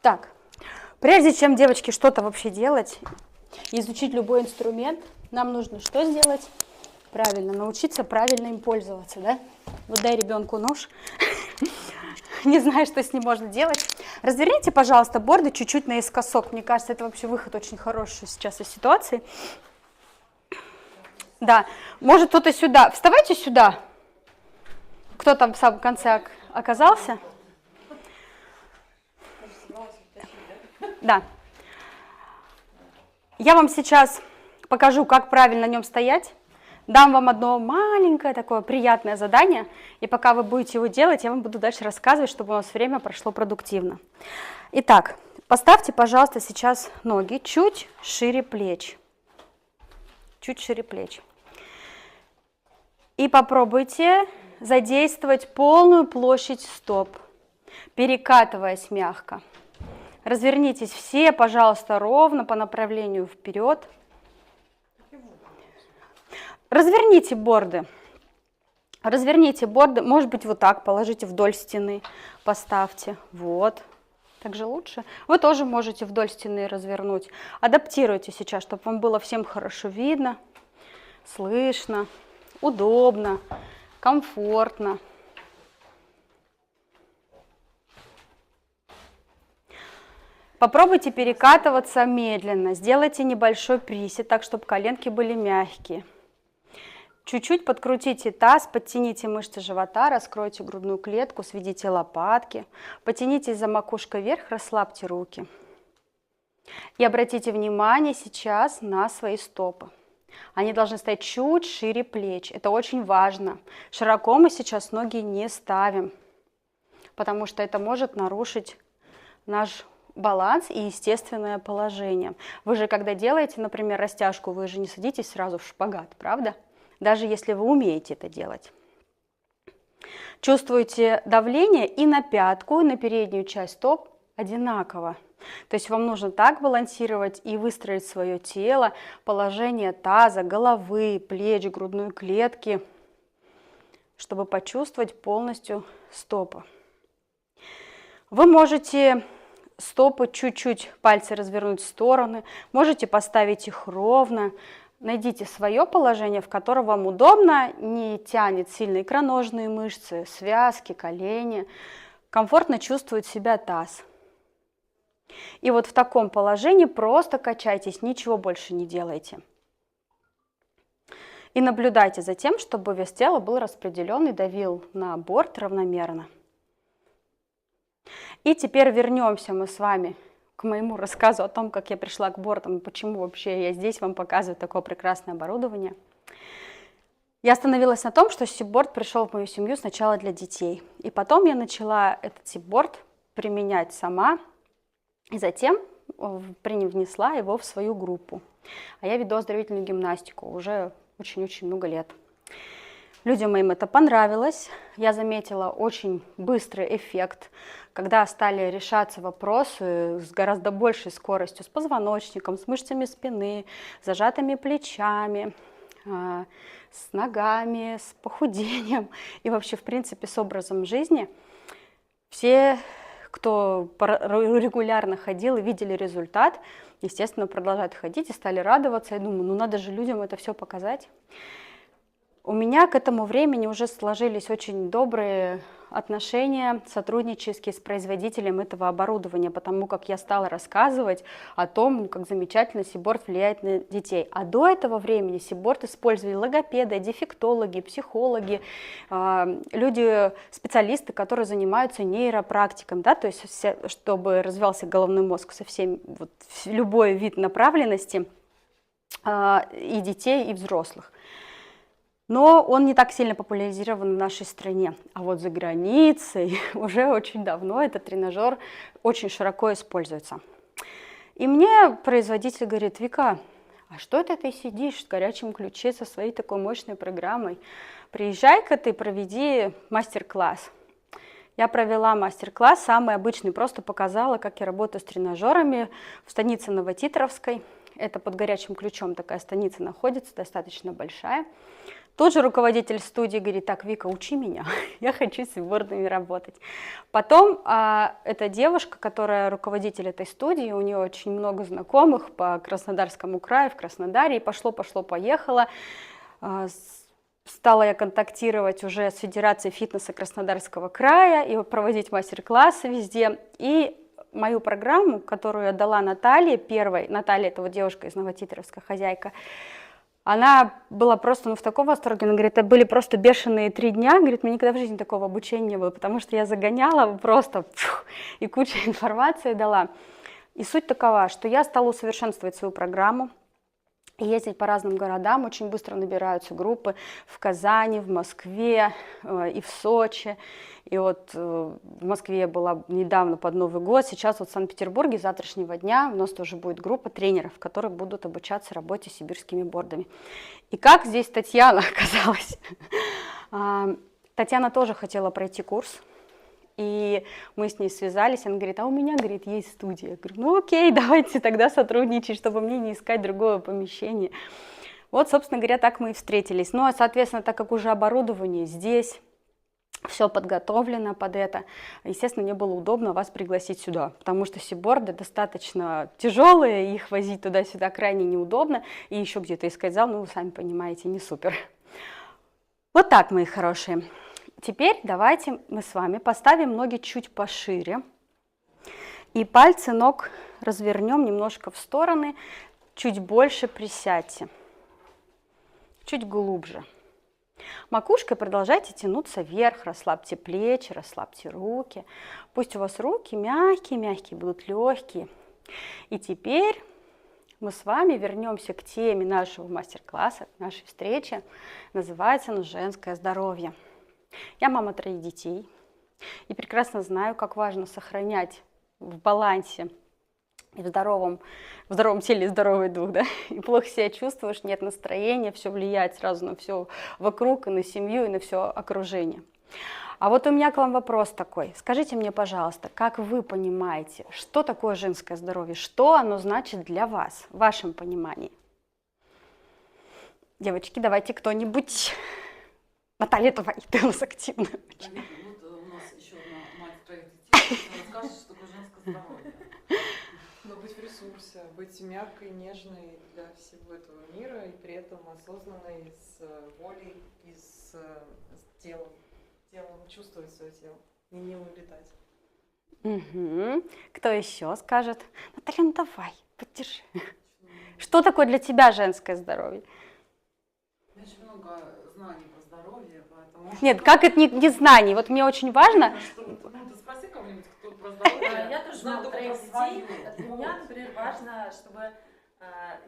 Так, прежде чем, девочки, что-то вообще делать, изучить любой инструмент, нам нужно что сделать? Правильно, научиться правильно им пользоваться, да? Вот дай ребенку нож, не знаю, что с ним можно делать. Разверните, пожалуйста, борды чуть-чуть наискосок. Мне кажется, это вообще выход очень хороший сейчас из ситуации. Да, может кто-то сюда. Вставайте сюда. Кто там в самом конце оказался? Да. Я вам сейчас покажу, как правильно на нем стоять. Дам вам одно маленькое такое приятное задание. И пока вы будете его делать, я вам буду дальше рассказывать, чтобы у нас время прошло продуктивно. Итак, поставьте, пожалуйста, сейчас ноги чуть шире плеч. Чуть шире плеч. И попробуйте задействовать полную площадь стоп, перекатываясь мягко. Развернитесь все, пожалуйста, ровно по направлению вперед. Разверните борды. Разверните борды, может быть, вот так, положите вдоль стены, поставьте. Вот, так же лучше. Вы тоже можете вдоль стены развернуть. Адаптируйте сейчас, чтобы вам было всем хорошо видно, слышно, удобно, комфортно. Попробуйте перекатываться медленно. Сделайте небольшой присед, так, чтобы коленки были мягкие. Чуть-чуть подкрутите таз, подтяните мышцы живота, раскройте грудную клетку, сведите лопатки. Потянитесь за макушкой вверх, расслабьте руки. И обратите внимание сейчас на свои стопы. Они должны стоять чуть шире плеч. Это очень важно. Широко мы сейчас ноги не ставим, потому что это может нарушить наш баланс и естественное положение. Вы же, когда делаете, например, растяжку, вы же не садитесь сразу в шпагат, правда? Даже если вы умеете это делать. Чувствуете давление и на пятку, и на переднюю часть стоп одинаково. То есть вам нужно так балансировать и выстроить свое тело, положение таза, головы, плеч, грудной клетки, чтобы почувствовать полностью стопы. Вы можете стопы чуть-чуть, пальцы развернуть в стороны, можете поставить их ровно. Найдите свое положение, в котором вам удобно, не тянет сильно икроножные мышцы, связки, колени. Комфортно чувствует себя таз. И вот в таком положении просто качайтесь, ничего больше не делайте. И наблюдайте за тем, чтобы вес тела был распределен и давил на борт равномерно. И теперь вернемся мы с вами к моему рассказу о том, как я пришла к бортам и почему вообще я здесь вам показываю такое прекрасное оборудование. Я остановилась на том, что сипборд пришел в мою семью сначала для детей. И потом я начала этот сипборд применять сама. И затем внесла его в свою группу. А я веду оздоровительную гимнастику уже очень-очень много лет. Людям моим это понравилось. Я заметила очень быстрый эффект, когда стали решаться вопросы с гораздо большей скоростью, с позвоночником, с мышцами спины, с зажатыми плечами, с ногами, с похудением и вообще, в принципе, с образом жизни. Все, кто регулярно ходил и видели результат, естественно, продолжают ходить и стали радоваться. Я думаю, ну надо же людям это все показать. У меня к этому времени уже сложились очень добрые отношения сотруднические с производителем этого оборудования, потому как я стала рассказывать о том, как замечательно сипборд влияет на детей. А до этого времени сипборд использовали логопеды, дефектологи, психологи, люди, специалисты, которые занимаются нейропрактиком, да, то есть чтобы развивался головной мозг со всем, вот, любой вид направленности и детей, и взрослых. Но он не так сильно популяризирован в нашей стране. А вот за границей уже очень давно этот тренажер очень широко используется. И мне производитель говорит: Вика, а что это ты сидишь в горячем ключе со своей такой мощной программой? Приезжай-ка ты, проведи мастер-класс. Я провела мастер-класс, самый обычный, просто показала, как я работаю с тренажерами в станице Новотитровской. Это под горячим ключом такая станица находится, достаточно большая. Тот же руководитель студии говорит: так, Вика, учи меня, я хочу с бордами работать. Потом эта девушка, которая руководитель этой студии, у нее очень много знакомых по Краснодарскому краю, в Краснодаре, и пошло-поехало. Стала я контактировать уже с Федерацией фитнеса Краснодарского края и проводить мастер-классы везде. И мою программу, которую я дала Наталье первой, Наталья — это вот девушка из Новотитровска, хозяйка, она была просто в таком восторге, она говорит, это были просто бешеные 3 дня, говорит, мне никогда в жизни такого обучения не было, потому что я загоняла просто и кучу информации дала. И суть такова, что я стала усовершенствовать свою программу, ездить по разным городам, очень быстро набираются группы в Казани, в Москве и в Сочи. И вот в Москве я была недавно под Новый год, сейчас вот в Санкт-Петербурге с завтрашнего дня у нас тоже будет группа тренеров, которые будут обучаться работе с сибирскими бордами. И как здесь Татьяна оказалась? Татьяна тоже хотела пройти курс. И мы с ней связались, она говорит, а у меня, говорит, есть студия. Я говорю, ну окей, давайте тогда сотрудничать, чтобы мне не искать другое помещение. Вот, собственно говоря, так мы и встретились. Ну, а, соответственно, так как уже оборудование здесь, все подготовлено под это, естественно, мне было удобно вас пригласить сюда, потому что сиборды достаточно тяжелые, их возить туда-сюда крайне неудобно, и еще где-то искать зал, ну, вы сами понимаете, не супер. Вот так, мои хорошие. Теперь давайте мы с вами поставим ноги чуть пошире и пальцы ног развернем немножко в стороны, чуть больше присядьте, чуть глубже. Макушкой продолжайте тянуться вверх, расслабьте плечи, расслабьте руки. Пусть у вас руки мягкие-мягкие, будут легкие. И теперь мы с вами вернемся к теме нашего мастер-класса, нашей встречи. Называется она «Женское здоровье». Я мама 3 детей и прекрасно знаю, как важно сохранять в балансе и в здоровом теле здоровый дух, да? И плохо себя чувствуешь, нет настроения, все влияет сразу на все вокруг, и на семью, и на все окружение. А вот у меня к вам вопрос такой. Скажите мне, пожалуйста, как вы понимаете, что такое женское здоровье, что оно значит для вас, в вашем понимании? Девочки, давайте кто-нибудь... Наталья, давай, ты у нас активная. Вот у нас еще одна мать 3 детей, расскажет, что такое женское здоровье. Но быть в ресурсе, быть мягкой, нежной для всего этого мира и при этом осознанной, с волей и с телом. Телом, чувствовать свое тело и не улетать. Угу. Кто еще скажет? Наталья, ну давай, поддержи. Что такое для тебя женское здоровье? У меня очень много знаний про здоровье, поэтому... Нет, как это не знаний? Вот мне очень важно... Ну, ты спроси кого-нибудь, кто про здоровье. Я тоже знаю мама только 3 про свою. детей. Для меня, например, важно, чтобы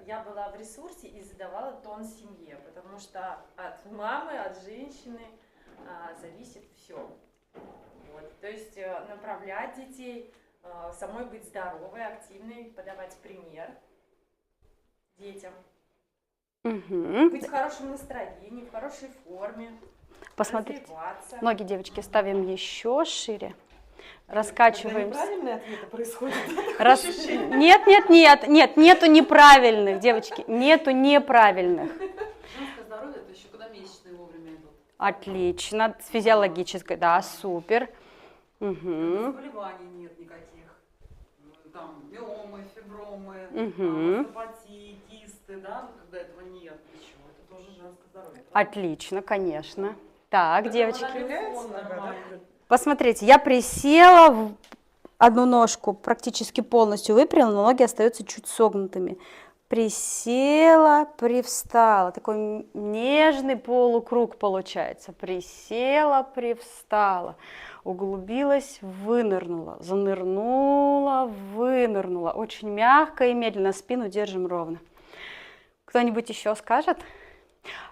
я была в ресурсе и задавала тон семье, потому что от мамы, от женщины зависит все. Вот. То есть направлять детей, самой быть здоровой, активной, подавать пример детям. Угу. Быть в хорошем настроении, в хорошей форме. Посмотрите. Развиваться. Ноги, девочки, ставим еще шире. Раскачиваемся. Неправильные ответы происходят. Нет, нету неправильных, девочки, нету неправильных. Женское здоровье — это еще когда месячные вовремя идут. Отлично, с физиологической, да, супер. Когда Угу. заболеваний нет никаких. Там миомы, фибромы, Мгм. остеопатии, кисты, да, когда этого нет ничего. Это тоже женское здоровье. Отлично, конечно. Так, девочки. Телефон нормальный. Посмотрите, я присела в одну ножку, практически полностью выпрямила, но ноги остаются чуть согнутыми. Присела, привстала. Такой нежный полукруг получается. Присела, привстала. Углубилась, вынырнула. Занырнула, вынырнула. Очень мягко и медленно спину держим ровно. Кто-нибудь еще скажет?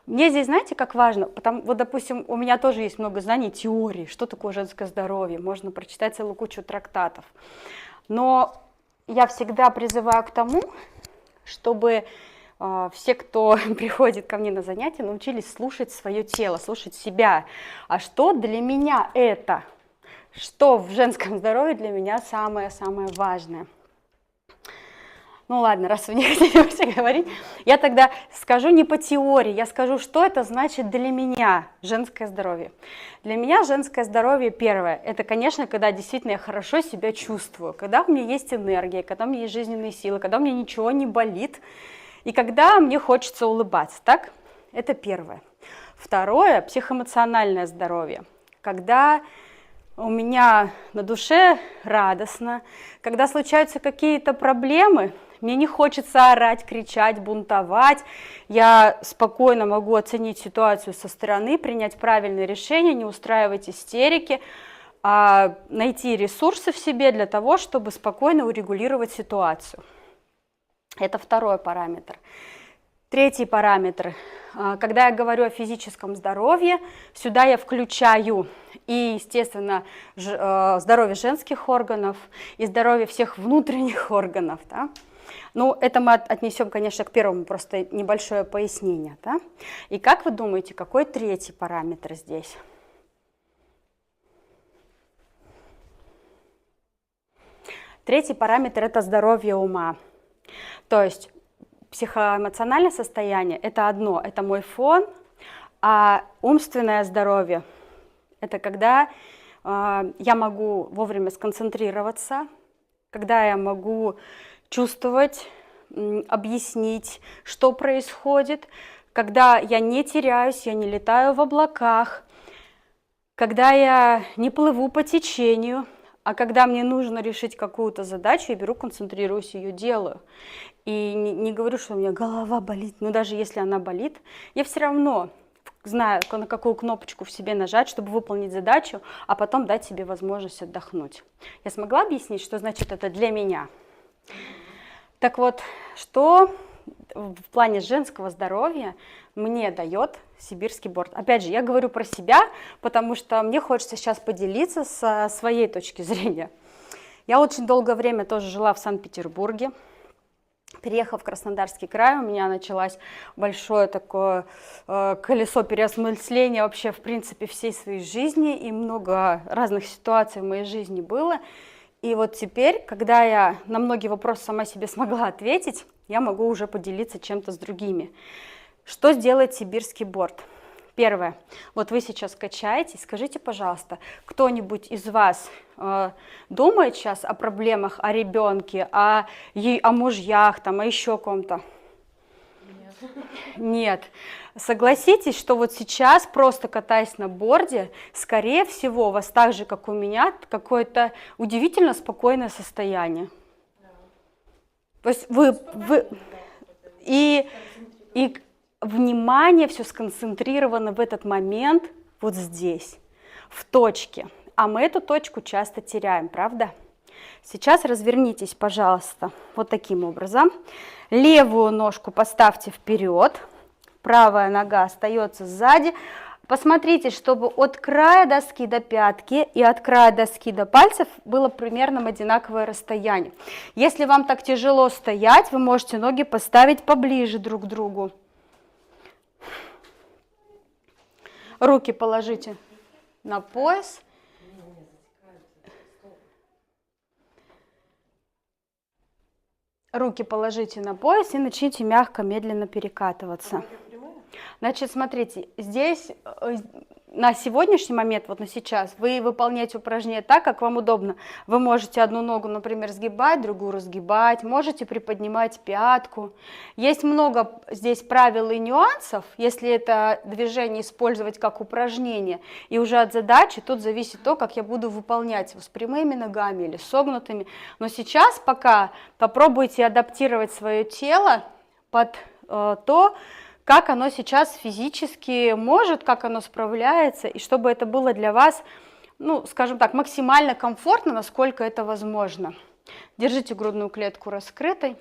Мне здесь, знаете, как важно, вот, допустим, у меня тоже есть много знаний, теории, что такое женское здоровье, можно прочитать целую кучу трактатов, но я всегда призываю к тому, чтобы все, кто приходит ко мне на занятия, научились слушать свое тело, слушать себя. А что для меня это? Что в женском здоровье для меня самое-самое важное? Ну ладно, раз вы не хотите вообще говорить, я тогда скажу не по теории, я скажу, что это значит для меня женское здоровье. Для меня женское здоровье первое, это, конечно, когда действительно я хорошо себя чувствую, когда у меня есть энергия, когда у меня есть жизненные силы, когда у меня ничего не болит, и когда мне хочется улыбаться, так? Это первое. Второе, психоэмоциональное здоровье, когда у меня на душе радостно, когда случаются какие-то проблемы, мне не хочется орать, кричать, бунтовать, я спокойно могу оценить ситуацию со стороны, принять правильное решение, не устраивать истерики, а найти ресурсы в себе для того, чтобы спокойно урегулировать ситуацию. Это второй параметр. Третий параметр. Когда я говорю о физическом здоровье, сюда я включаю и, естественно, здоровье женских органов, и здоровье всех внутренних органов. Да? Ну, это мы отнесем, конечно, к первому, просто небольшое пояснение. Да? И как вы думаете, какой третий параметр здесь? Третий параметр – это здоровье ума. То есть психоэмоциональное состояние – это одно, это мой фон, а умственное здоровье – это когда я могу вовремя сконцентрироваться, когда я могу чувствовать, объяснить, что происходит, когда я не теряюсь, я не летаю в облаках, когда я не плыву по течению, а когда мне нужно решить какую-то задачу, я беру, концентрируюсь, ее делаю. И не говорю, что у меня голова болит, но даже если она болит, я все равно знаю, на какую кнопочку в себе нажать, чтобы выполнить задачу, а потом дать себе возможность отдохнуть. Я смогла объяснить, что значит это для меня? Так вот, что в плане женского здоровья мне дает сибирский борд? Опять же, я говорю про себя, потому что мне хочется сейчас поделиться со своей точки зрения. Я очень долгое время тоже жила в Санкт-Петербурге. Переехав в Краснодарский край, у меня началось большое такое колесо переосмысления вообще, в принципе, всей своей жизни, и много разных ситуаций в моей жизни было. И вот теперь, когда я на многие вопросы сама себе смогла ответить, я могу уже поделиться чем-то с другими. Что сделает сибирский борд? Первое. Вот вы сейчас качаетесь. Скажите, пожалуйста, кто-нибудь из вас думает сейчас о проблемах, о ребенке, о мужьях, там, о еще ком-то? Нет. Согласитесь, что вот сейчас, просто катаясь на борде, скорее всего, у вас так же, как у меня, какое-то удивительно спокойное состояние. То есть и внимание все сконцентрировано в этот момент вот здесь, в точке. А мы эту точку часто теряем, правда? Сейчас развернитесь, пожалуйста, вот таким образом. Левую ножку поставьте вперед, правая нога остается сзади. Посмотрите, чтобы от края доски до пятки и от края доски до пальцев было примерно одинаковое расстояние. Если вам так тяжело стоять, вы можете ноги поставить поближе друг к другу. Руки положите на пояс. Руки положите на пояс и начните мягко, медленно перекатываться. Значит, смотрите, здесь на сегодняшний момент, вот на сейчас, вы выполняете упражнение так, как вам удобно. Вы можете одну ногу, например, сгибать, другую разгибать, можете приподнимать пятку. Есть много здесь правил и нюансов, если это движение использовать как упражнение. И уже от задачи тут зависит то, как я буду выполнять его, с прямыми ногами или согнутыми. Но сейчас пока попробуйте адаптировать свое тело под то, как оно сейчас физически может, как оно справляется, и чтобы это было для вас, ну, скажем так, максимально комфортно, насколько это возможно. Держите грудную клетку раскрытой.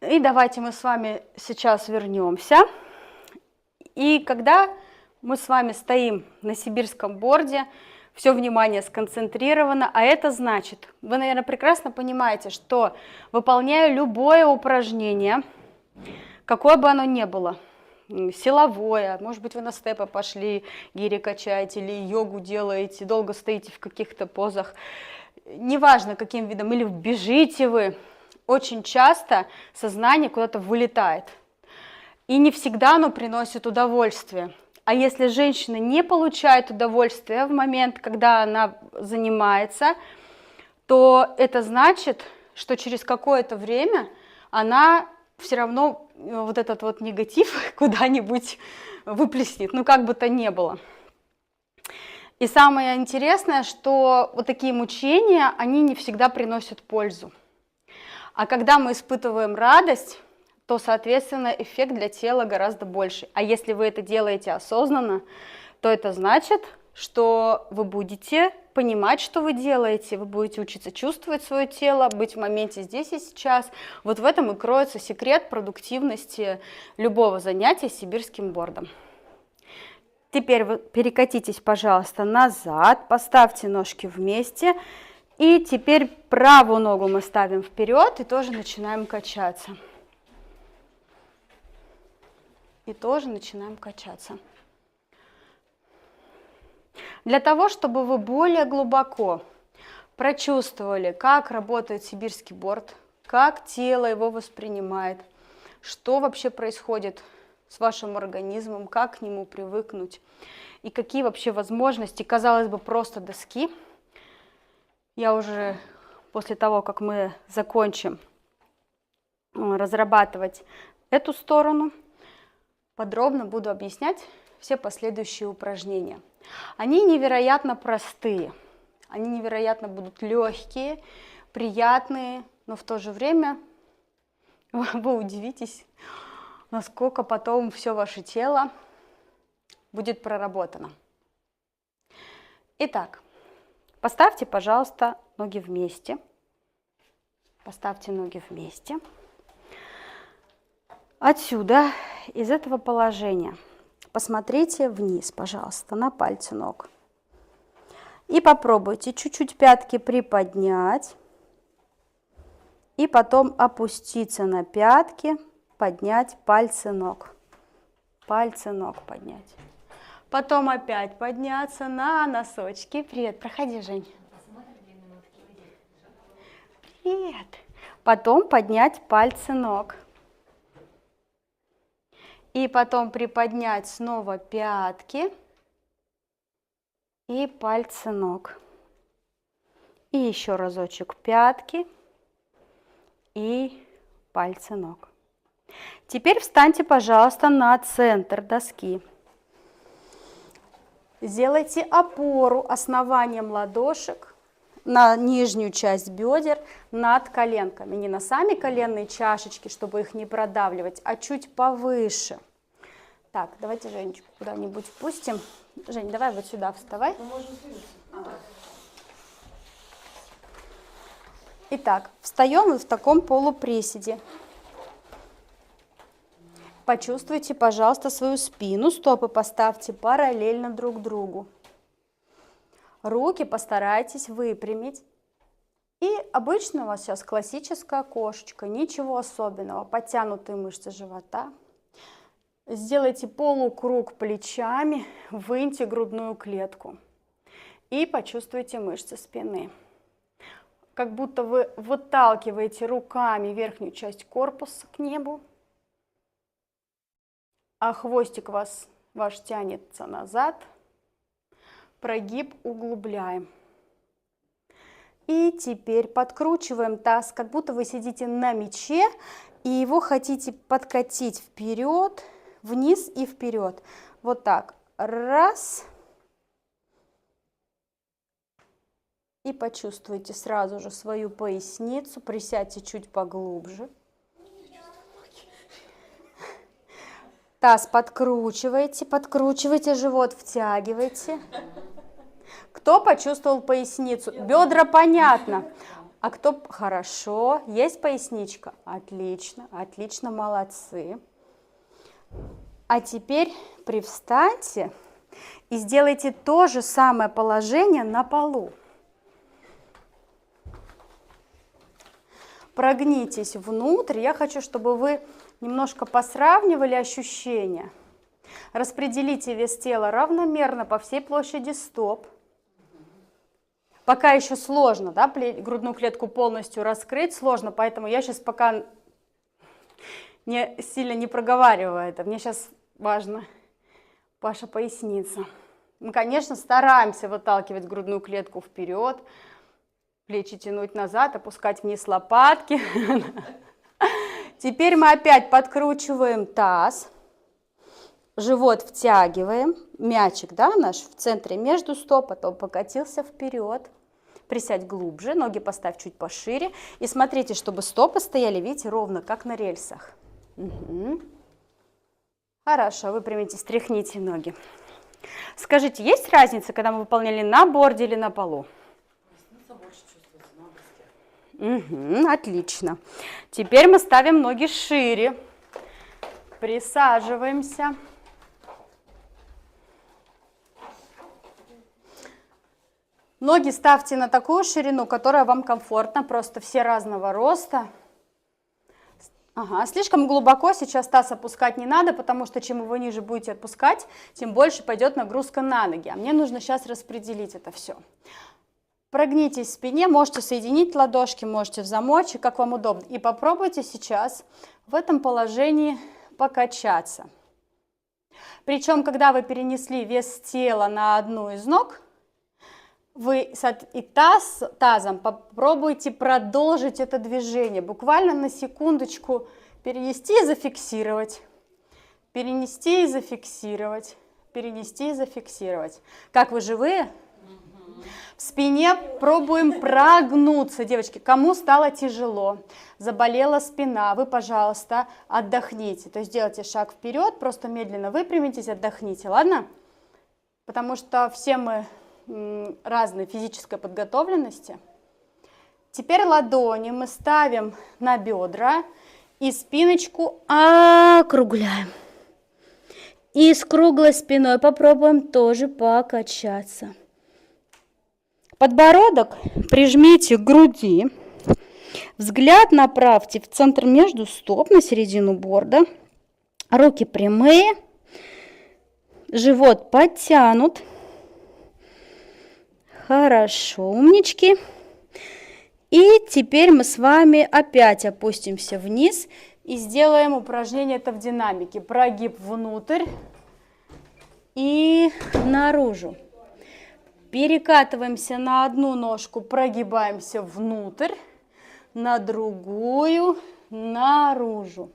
И давайте мы с вами сейчас вернемся. И когда мы с вами стоим на сибирском борде, все внимание сконцентрировано, а это значит, вы, наверное, прекрасно понимаете, что выполняя любое упражнение, какое бы оно ни было, силовое, может быть, вы на степы пошли, гири качаете или йогу делаете, долго стоите в каких-то позах, неважно каким видом, или бежите вы, очень часто сознание куда-то вылетает. И не всегда оно приносит удовольствие. А если женщина не получает удовольствия в момент, когда она занимается, то это значит, что через какое-то время она все равно вот этот вот негатив куда-нибудь выплеснет, ну как бы то ни было. И самое интересное, что вот такие мучения, они не всегда приносят пользу. А когда мы испытываем радость, то, соответственно, эффект для тела гораздо больше. А если вы это делаете осознанно, то это значит, что вы будете понимать, что вы делаете, вы будете учиться чувствовать свое тело, быть в моменте здесь и сейчас. Вот в этом и кроется секрет продуктивности любого занятия сибирским бордом. Теперь вы перекатитесь, пожалуйста, назад, поставьте ножки вместе. И теперь правую ногу мы ставим вперед и тоже начинаем качаться. И тоже начинаем качаться. Для того, чтобы вы более глубоко прочувствовали, как работает сибирский борд, как тело его воспринимает, что вообще происходит с вашим организмом, как к нему привыкнуть и какие вообще возможности, казалось бы, просто доски. Я уже после того, как мы закончим разрабатывать эту сторону, подробно буду объяснять все последующие упражнения. Они невероятно простые, они невероятно будут легкие, приятные, но в то же время вы удивитесь, насколько потом все ваше тело будет проработано. Итак, поставьте, пожалуйста, ноги вместе. Поставьте ноги вместе. Отсюда, из этого положения, посмотрите вниз, пожалуйста, на пальцы ног. И попробуйте чуть-чуть пятки приподнять. И потом опуститься на пятки, поднять пальцы ног. Пальцы ног поднять. Потом опять подняться на носочки. Привет, проходи, Жень. Привет. Потом поднять пальцы ног. И потом приподнять снова пятки и пальцы ног. И еще разочек пятки и пальцы ног. Теперь встаньте, пожалуйста, на центр доски. Сделайте опору основанием ладошек на нижнюю часть бедер над коленками. Не на сами коленные чашечки, чтобы их не продавливать, а чуть повыше. Так, давайте Женечку куда-нибудь впустим. Жень, давай вот сюда вставай. Итак, встаем в таком полуприседе. Почувствуйте, пожалуйста, свою спину, стопы поставьте параллельно друг другу. Руки постарайтесь выпрямить. И обычно у вас сейчас классическая кошечка, ничего особенного. Подтянутые мышцы живота. Сделайте полукруг плечами, выньте грудную клетку. И почувствуйте мышцы спины. Как будто вы выталкиваете руками верхнюю часть корпуса к небу. А хвостик ваш тянется назад, прогиб углубляем. И теперь подкручиваем таз, как будто вы сидите на мяче, и его хотите подкатить вперед, вниз и вперед. Вот так. Раз. И почувствуйте сразу же свою поясницу, присядьте чуть поглубже. Таз подкручивайте, подкручивайте, живот втягивайте. Кто почувствовал поясницу? Бедра понятно. А кто? Хорошо. Есть поясничка? Отлично, отлично, молодцы. А теперь привстаньте и сделайте то же самое положение на полу. Прогнитесь внутрь. Я хочу, чтобы вы немножко посравнивали ощущения. Распределите вес тела равномерно по всей площади стоп. Пока еще сложно, да, грудную клетку полностью раскрыть, сложно, поэтому я сейчас пока сильно не проговариваю это. Мне сейчас важно, Паша, поясница. Мы, конечно, стараемся выталкивать грудную клетку вперед, плечи тянуть назад, опускать вниз лопатки. Теперь мы опять подкручиваем таз, живот втягиваем, мячик, да, наш в центре между стоп, потом покатился вперед. Присядь глубже, ноги поставь чуть пошире. И смотрите, чтобы стопы стояли, видите, ровно, как на рельсах. Угу. Хорошо, выпрямитесь, тряхните ноги. Скажите, есть разница, когда мы выполняли на борде или на полу? Поясница больше чувствуется на доске. Угу, отлично. Теперь мы ставим ноги шире. Присаживаемся. Ноги ставьте на такую ширину, которая вам комфортна, просто все разного роста. Ага, слишком глубоко сейчас таз опускать не надо, потому что чем его ниже будете отпускать, тем больше пойдет нагрузка на ноги. А мне нужно сейчас распределить это все. Прогнитесь в спине, можете соединить ладошки, можете в замочек, как вам удобно. И попробуйте сейчас в этом положении покачаться. Причем, когда вы перенесли вес тела на одну из ног, вы и тазом попробуйте продолжить это движение. Буквально на секундочку перенести и зафиксировать. Перенести и зафиксировать. Перенести и зафиксировать. Как вы живые? В спине пробуем прогнуться, девочки. Кому стало тяжело, заболела спина, вы, пожалуйста, отдохните. То есть делайте шаг вперед, просто медленно выпрямитесь, отдохните, ладно? Потому что все мы разной физической подготовленности. Теперь ладони мы ставим на бедра и спиночку округляем. И с круглой спиной попробуем тоже покачаться. Подбородок прижмите к груди. Взгляд направьте в центр между стоп, на середину борда. Руки прямые. Живот подтянут. Хорошо, умнички. И теперь мы с вами опять опустимся вниз и сделаем упражнение это в динамике. Прогиб внутрь и наружу. Перекатываемся на одну ножку, прогибаемся внутрь, на другую, наружу.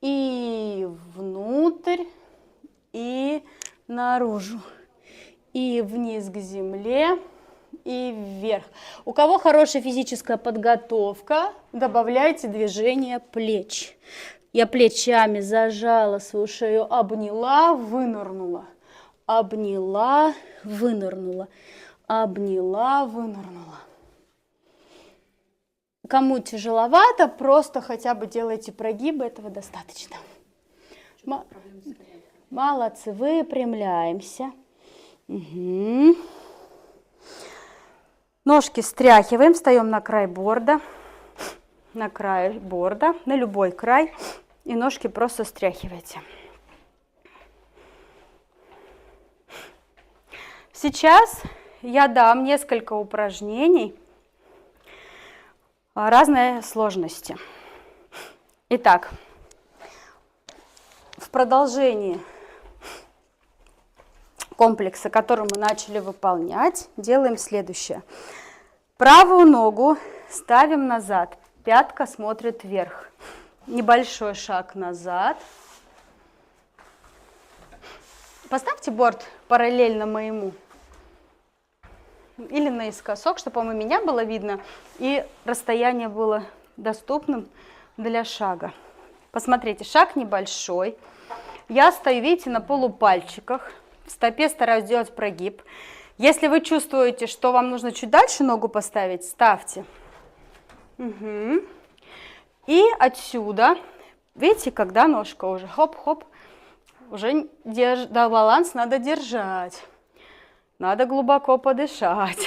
И внутрь, и наружу. И вниз к земле, и вверх. У кого хорошая физическая подготовка, добавляйте движение плеч. Я плечами зажала свою шею, обняла, вынырнула. Обняла, вынырнула. Обняла, вынырнула. Кому тяжеловато, просто хотя бы делайте прогибы, этого достаточно. Молодцы, выпрямляемся. Угу. Ножки стряхиваем, встаем на край борда, на любой край, и ножки просто стряхивайте. Сейчас я дам несколько упражнений разной сложности. Итак, в продолжении комплекса, который мы начали выполнять, делаем следующее. Правую ногу ставим назад, пятка смотрит вверх. Небольшой шаг назад. Поставьте борт параллельно моему. Или наискосок, чтобы и меня было видно, и расстояние было доступным для шага. Посмотрите, шаг небольшой. Я стою, видите, на полупальчиках. В стопе стараюсь сделать прогиб. Если вы чувствуете, что вам нужно чуть дальше ногу поставить, ставьте. Угу. И отсюда, видите, когда ножка уже хоп-хоп, уже баланс надо держать. Надо глубоко подышать.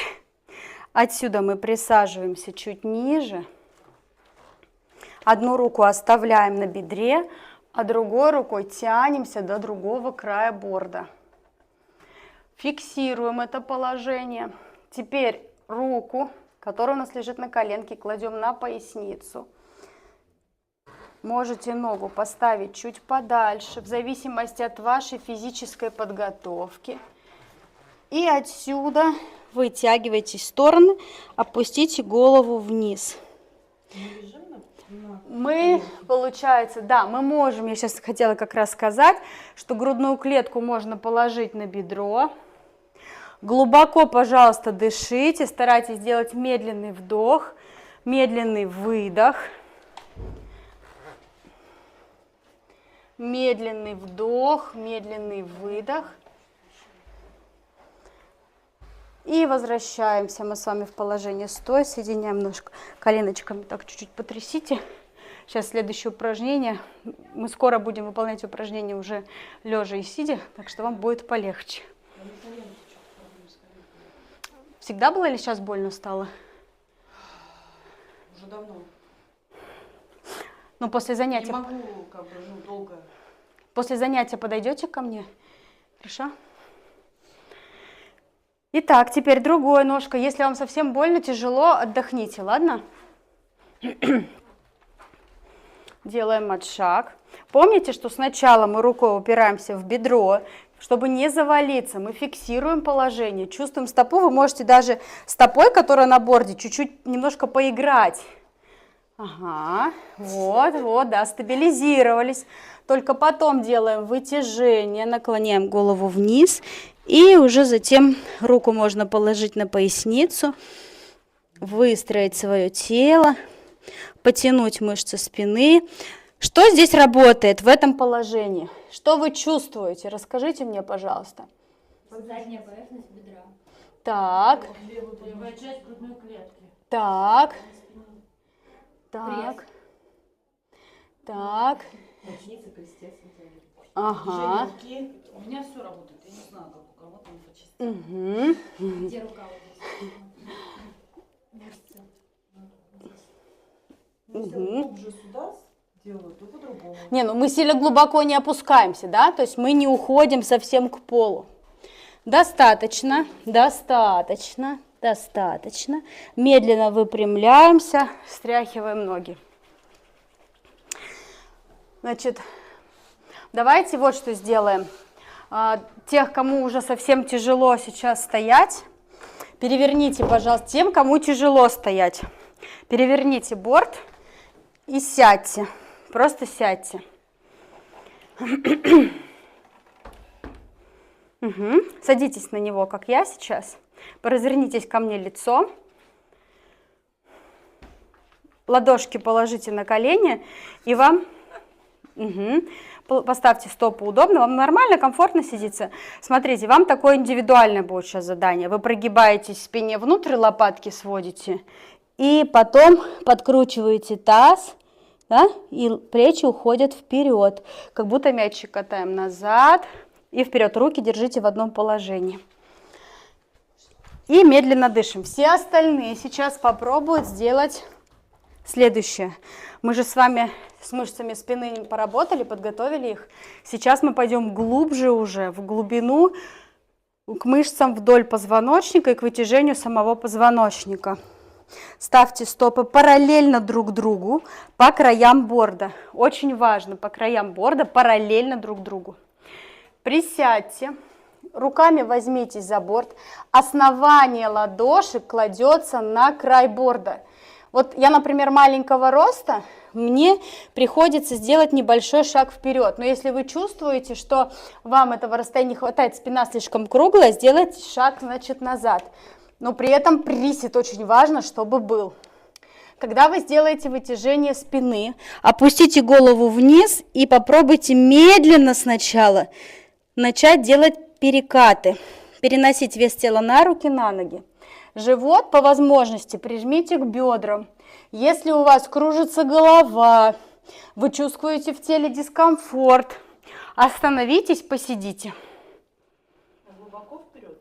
Отсюда мы присаживаемся чуть ниже. Одну руку оставляем на бедре, а другой рукой тянемся до другого края борда. Фиксируем это положение. Теперь руку, которая у нас лежит на коленке, кладем на поясницу. Можете ногу поставить чуть подальше, в зависимости от вашей физической подготовки. И отсюда вытягивайтесь в стороны, опустите голову вниз. Мы, получается, да, мы можем, я сейчас хотела как раз сказать, что грудную клетку можно положить на бедро. Глубоко, пожалуйста, дышите, старайтесь сделать медленный вдох, медленный выдох. Медленный вдох, медленный выдох. И возвращаемся мы с вами в положение стоя, соединяем ножку коленочками, так чуть-чуть потрясите. Сейчас следующее упражнение. Мы скоро будем выполнять упражнение уже лежа и сидя, так что вам будет полегче. Всегда было или сейчас больно стало? Уже давно. Ну, после занятия. Не могу, долго. После занятия подойдете ко мне? Хорошо? Итак, теперь другая ножка. Если вам совсем больно, тяжело, отдохните, ладно? Делаем отшаг. Помните, что сначала мы рукой упираемся в бедро, чтобы не завалиться. Мы фиксируем положение, чувствуем стопу. Вы можете даже стопой, которая на борде, чуть-чуть немножко поиграть. Ага, вот, да, стабилизировались. Только потом делаем вытяжение, наклоняем голову вниз. И уже затем руку можно положить на поясницу, выстроить свое тело, потянуть мышцы спины. Что здесь работает в этом положении? Что вы чувствуете? Расскажите мне, пожалуйста. Задняя поверхность бедра. Так. Левая часть грудной клетки. Так. Пресс. Так. Поясница, крестец, Ага. у меня все работает, я не знаю, как у кого-то он почистит. Угу. Где рука вот здесь? Мышцы. Если глубже сюда делаю, то по-другому. Не, ну мы сильно глубоко не опускаемся, да? То есть мы не уходим совсем к полу. Достаточно, достаточно, достаточно. Медленно выпрямляемся, встряхиваем ноги. Значит, давайте вот что сделаем. Тех, кому уже совсем тяжело сейчас стоять, переверните, пожалуйста, тем, кому тяжело стоять. Переверните борт и сядьте. Просто сядьте. Угу. Садитесь на него, как я сейчас. Развернитесь ко мне лицом. Ладошки положите на колени и вам... Угу. Поставьте стопу удобно, вам нормально, комфортно сидится. Смотрите, вам такое индивидуальное будет сейчас задание. Вы прогибаетесь в спине внутрь, лопатки сводите, и потом подкручиваете таз, да, и плечи уходят вперед, как будто мячик катаем назад и вперед. Руки держите в одном положении. И медленно дышим. Все остальные сейчас попробуют сделать следующее. Мы же с вами с мышцами спины поработали, подготовили их. Сейчас мы пойдем глубже уже, в глубину, к мышцам вдоль позвоночника и к вытяжению самого позвоночника. Ставьте стопы параллельно друг другу по краям борда. Очень важно, по краям борда параллельно друг другу. Присядьте, руками возьмитесь за борт. Основание ладошек кладется на край борда. Вот я, например, маленького роста, мне приходится сделать небольшой шаг вперед. Но если вы чувствуете, что вам этого расстояния не хватает, спина слишком круглая, сделайте шаг, значит, назад. Но при этом присед очень важно, чтобы был. Когда вы сделаете вытяжение спины, опустите голову вниз и попробуйте медленно сначала начать делать перекаты. Переносить вес тела на руки, на ноги. Живот по возможности прижмите к бедрам. Если у вас кружится голова, вы чувствуете в теле дискомфорт, остановитесь, посидите. Глубоко вперед.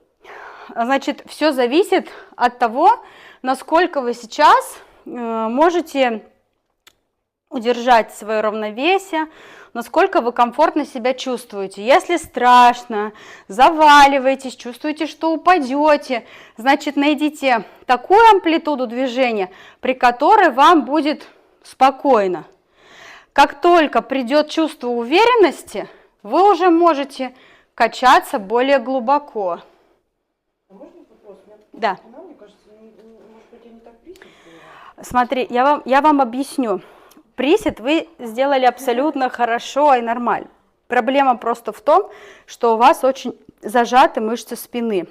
Значит, все зависит от того, насколько вы сейчас можете удержать свое равновесие, насколько вы комфортно себя чувствуете. Если страшно, заваливаетесь, чувствуете, что упадете, значит, найдите такую амплитуду движения, при которой вам будет спокойно. Как только придет чувство уверенности, вы уже можете качаться более глубоко. А можно вопрос? Да. Мне кажется, может быть, я не так присед сделала? Смотри, я вам объясню. Присед вы сделали абсолютно хорошо и нормально. Проблема просто в том, что у вас очень зажаты мышцы спины.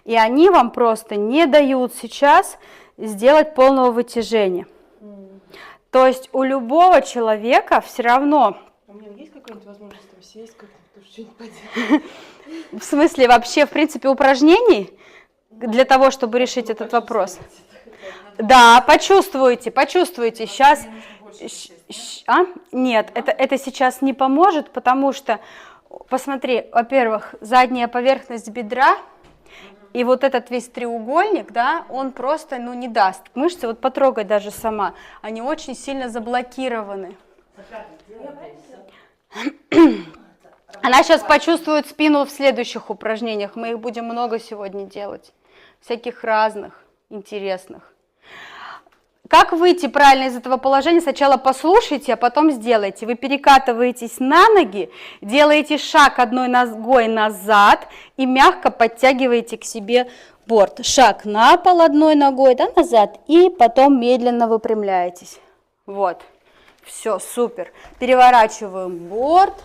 И они вам просто не дают сейчас сделать полного вытяжения. То есть у любого человека все равно... У меня есть какая-нибудь возможность там сесть, как-то тоже что-нибудь поделать? В смысле, вообще, в принципе, упражнений для того, чтобы решить этот вопрос? Да, почувствуйте. Сейчас... Нет, это сейчас не поможет, потому что, посмотри, во-первых, задняя поверхность бедра и вот этот весь треугольник, да, он просто, не даст. Мышцы, вот потрогай даже сама, они очень сильно заблокированы. Она сейчас почувствует спину в следующих упражнениях, мы их будем много сегодня делать, всяких разных, интересных. Как выйти правильно из этого положения? Сначала послушайте, а потом сделайте. Вы перекатываетесь на ноги, делаете шаг одной ногой назад и мягко подтягиваете к себе борт. Шаг на пол одной ногой, да, назад, и потом медленно выпрямляетесь. Вот. Все, супер. Переворачиваем борт.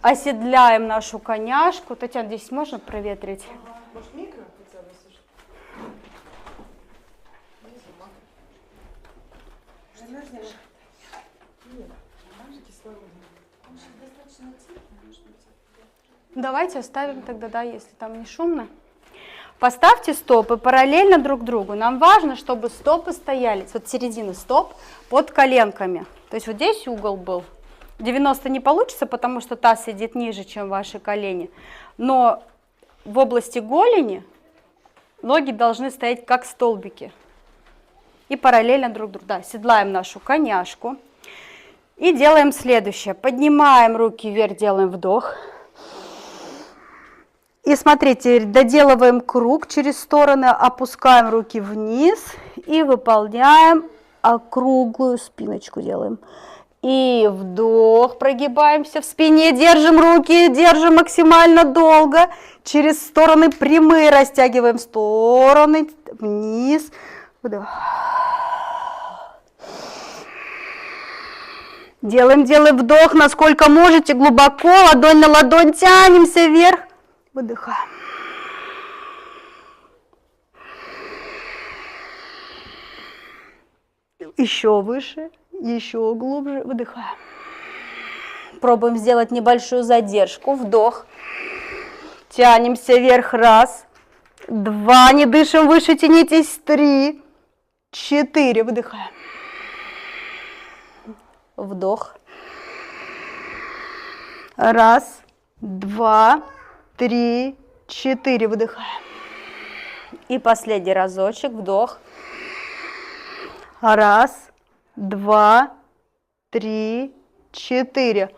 Оседляем нашу коняшку. Татьяна, здесь можно проветрить? Может, микро хотя бы, слушай? Давайте оставим тогда, да, если там не шумно. Поставьте стопы параллельно друг другу. Нам важно, чтобы стопы стояли, вот середина стоп под коленками. То есть вот здесь угол был. 90 не получится, потому что таз сидит ниже, чем ваши колени. Но в области голени ноги должны стоять как столбики. И параллельно друг другу. Да, седлаем нашу коняшку. И делаем следующее. Поднимаем руки вверх, делаем вдох. И смотрите, доделываем круг через стороны, опускаем руки вниз и выполняем округлую спиночку делаем. И вдох, прогибаемся в спине, держим руки, держим максимально долго. Через стороны прямые растягиваем стороны, вниз. Вдох. Делаем вдох, насколько можете, глубоко, ладонь на ладонь, тянемся вверх. Выдыхаем. Еще выше, еще глубже. Выдыхаем. Пробуем сделать небольшую задержку. Вдох. Тянемся вверх. Раз. Два. Не дышим, выше тянитесь. 3. 4. Выдыхаем. Вдох. Раз. 2. 3, 4, выдыхаем. И последний разочек, вдох. Раз, 2, 3, 4.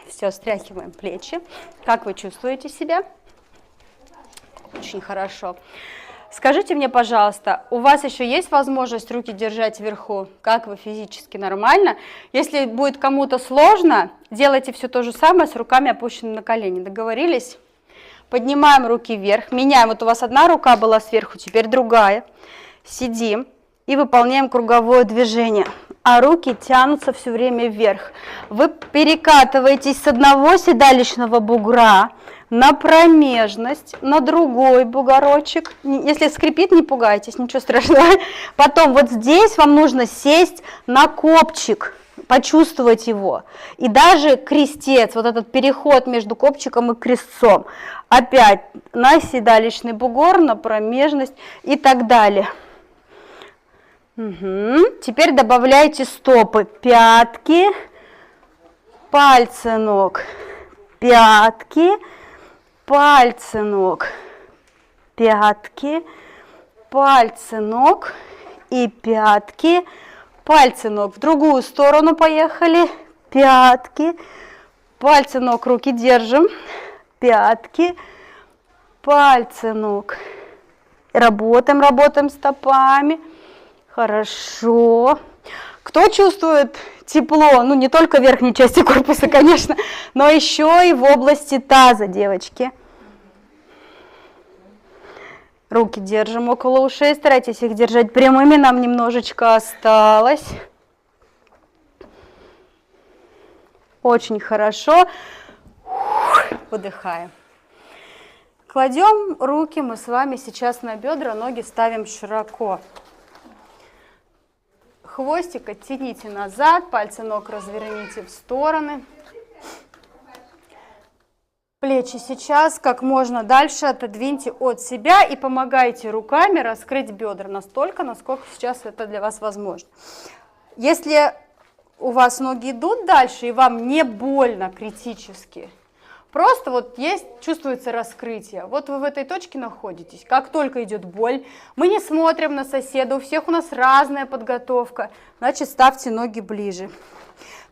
Все, стряхиваем плечи. Как вы чувствуете себя? Очень хорошо. Скажите мне, пожалуйста, у вас еще есть возможность руки держать вверху? Как вы физически нормально? Если будет кому-то сложно, делайте все то же самое с руками опущенными на колени. Договорились? Поднимаем руки вверх, меняем. Вот у вас одна рука была сверху, теперь другая. Сидим и выполняем круговое движение. А руки тянутся все время вверх. Вы перекатываетесь с одного седалищного бугра на промежность, на другой бугорочек. Если скрипит, не пугайтесь, ничего страшного. Потом вот здесь вам нужно сесть на копчик, почувствовать его. И даже крестец, вот этот переход между копчиком и крестцом. Опять на седалищный бугор, на промежность и так далее. Угу. Теперь добавляйте стопы, пятки, пальцы ног, пятки, пальцы ног, пятки, пальцы ног и пятки, Пальцы ног в другую сторону поехали. Пятки. Пальцы ног, руки держим. Пятки. Пальцы ног. Работаем, работаем стопами. Хорошо. Кто чувствует тепло? Ну, не только в верхней части корпуса, конечно, но еще и в области таза, девочки. Руки держим около ушей, старайтесь их держать прямыми, нам немножечко осталось. Очень хорошо. Выдыхаем. Кладем руки мы с вами сейчас на бедра, ноги ставим широко. Хвостик оттяните назад, пальцы ног разверните в стороны. Плечи сейчас как можно дальше отодвиньте от себя и помогайте руками раскрыть бедра настолько, насколько сейчас это для вас возможно. Если у вас ноги идут дальше и вам не больно критически, просто вот есть, чувствуется раскрытие. Вот вы в этой точке находитесь. Как только идет боль, мы не смотрим на соседа, у всех у нас разная подготовка, значит ставьте ноги ближе.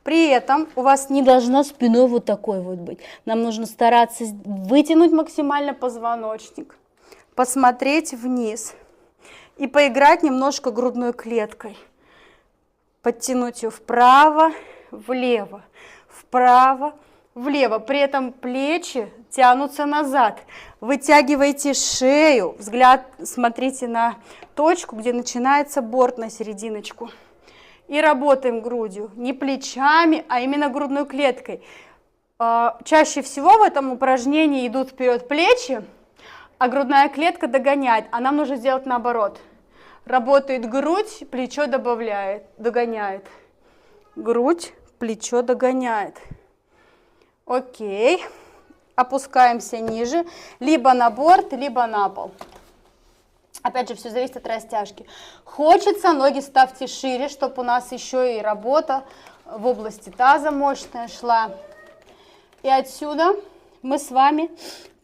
При этом у вас не должна спина вот такой вот быть. Нам нужно стараться вытянуть максимально позвоночник, посмотреть вниз и поиграть немножко грудной клеткой. Подтянуть ее вправо, влево, вправо, влево. При этом плечи тянутся назад. Вытягивайте шею, взгляд смотрите на точку, где начинается борт, на серединочку. И работаем грудью, не плечами, а именно грудной клеткой. Чаще всего в этом упражнении идут вперед плечи, а грудная клетка догоняет, а нам нужно сделать наоборот. Работает грудь, плечо добавляет, догоняет. Грудь, плечо догоняет. Окей. Опускаемся ниже, либо на борт, либо на пол. Опять же, все зависит от растяжки. Хочется, ноги ставьте шире, чтобы у нас еще и работа в области таза мощная шла. И отсюда мы с вами